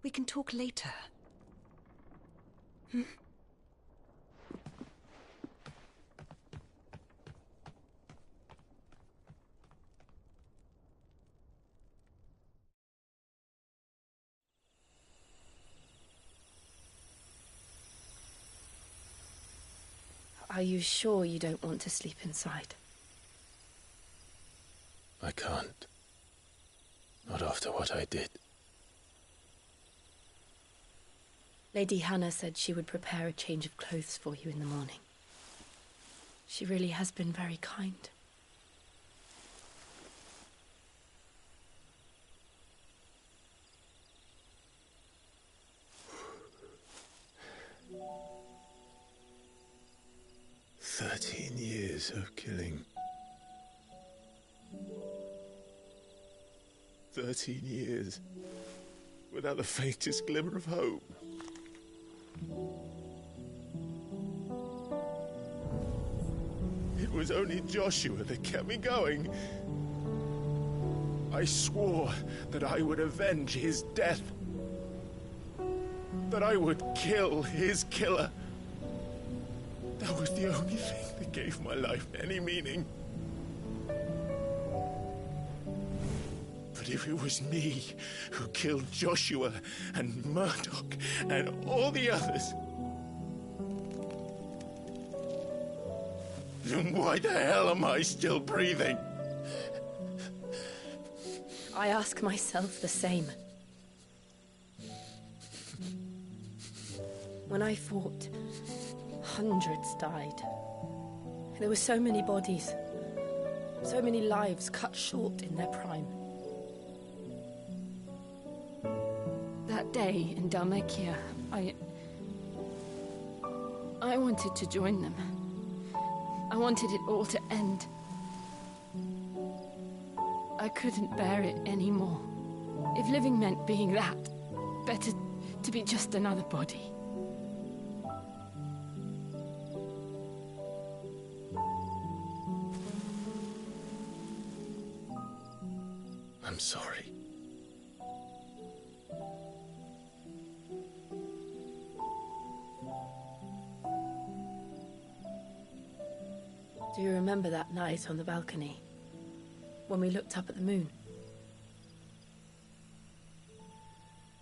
Speaker 8: We can talk later. Hmm?
Speaker 5: Are you sure you don't want to sleep inside?
Speaker 12: I can't. Not after what I did.
Speaker 5: Lady Hannah said she would prepare a change of clothes for you in the morning. She really has been very kind.
Speaker 12: Years of killing. 13 years without the faintest glimmer of hope. It was only Joshua that kept me going. I swore that I would avenge his death. That I would kill his killer. That was the only thing that gave my life any meaning. But if it was me who killed Joshua and Murdoch and all the others, then why the hell am I still breathing?
Speaker 5: I ask myself the same. When I fought, hundreds died. There were so many bodies, so many lives cut short in their prime. That day in Dhalmekia, I wanted to join them. I wanted it all to end. I couldn't bear it anymore. If living meant being that, better to be just another body.
Speaker 12: I'm sorry.
Speaker 5: Do you remember that night on the balcony, when we looked up at the moon?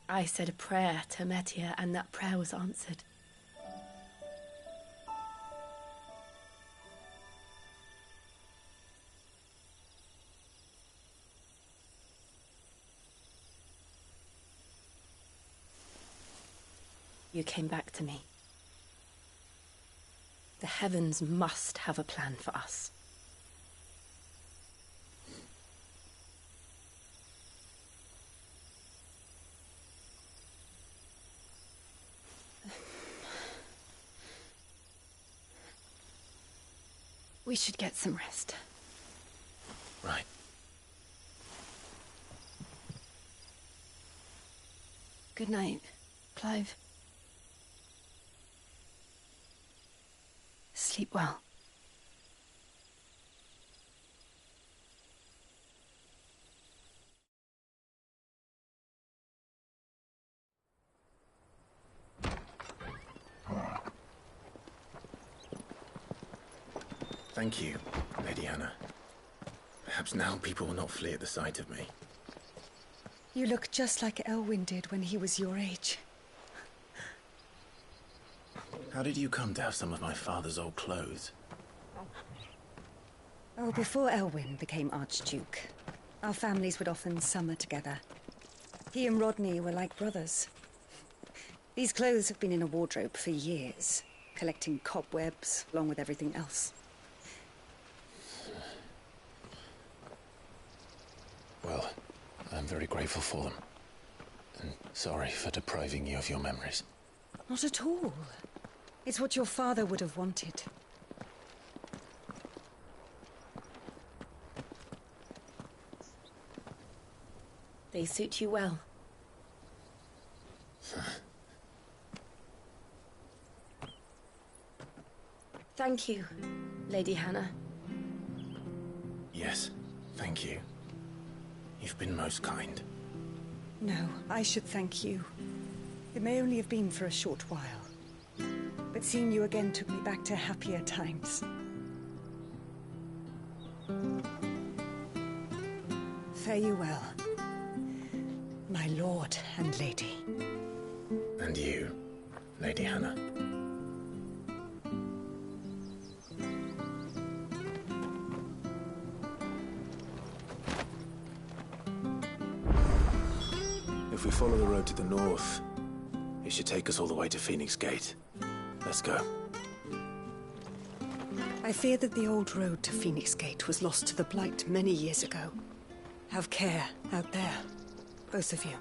Speaker 5: I said a prayer to Metia, and that prayer was answered. You came back to me. The heavens must have a plan for us.
Speaker 6: We should get some rest.
Speaker 12: Right.
Speaker 6: Good night, Clive. Sleep well.
Speaker 12: Thank you, Lady Hannah. Perhaps now people will not flee at the sight of me.
Speaker 8: You look just like Elwyn did when he was your age.
Speaker 12: How did you come to have some of my father's old clothes?
Speaker 8: Oh, before Elwyn became Archduke, our families would often summer together. He and Rodney were like brothers. These clothes have been in a wardrobe for years, collecting cobwebs along with everything else.
Speaker 12: Well, I'm very grateful for them. And sorry for depriving you of your memories.
Speaker 8: Not at all. It's what your father would have wanted.
Speaker 5: They suit you well. Thank you, Lady Hannah.
Speaker 12: Yes, thank you. You've been most kind.
Speaker 8: No, I should thank you. It may only have been for a short while, but seeing you again took me back to happier times. Fare you well, my lord and lady.
Speaker 12: And you, Lady Hannah. If we follow the road to the north, it should take us all the way to Phoenix Gate. Let's go.
Speaker 8: I fear that the old road to Phoenix Gate was lost to the Blight many years ago. Have care out there, both of you.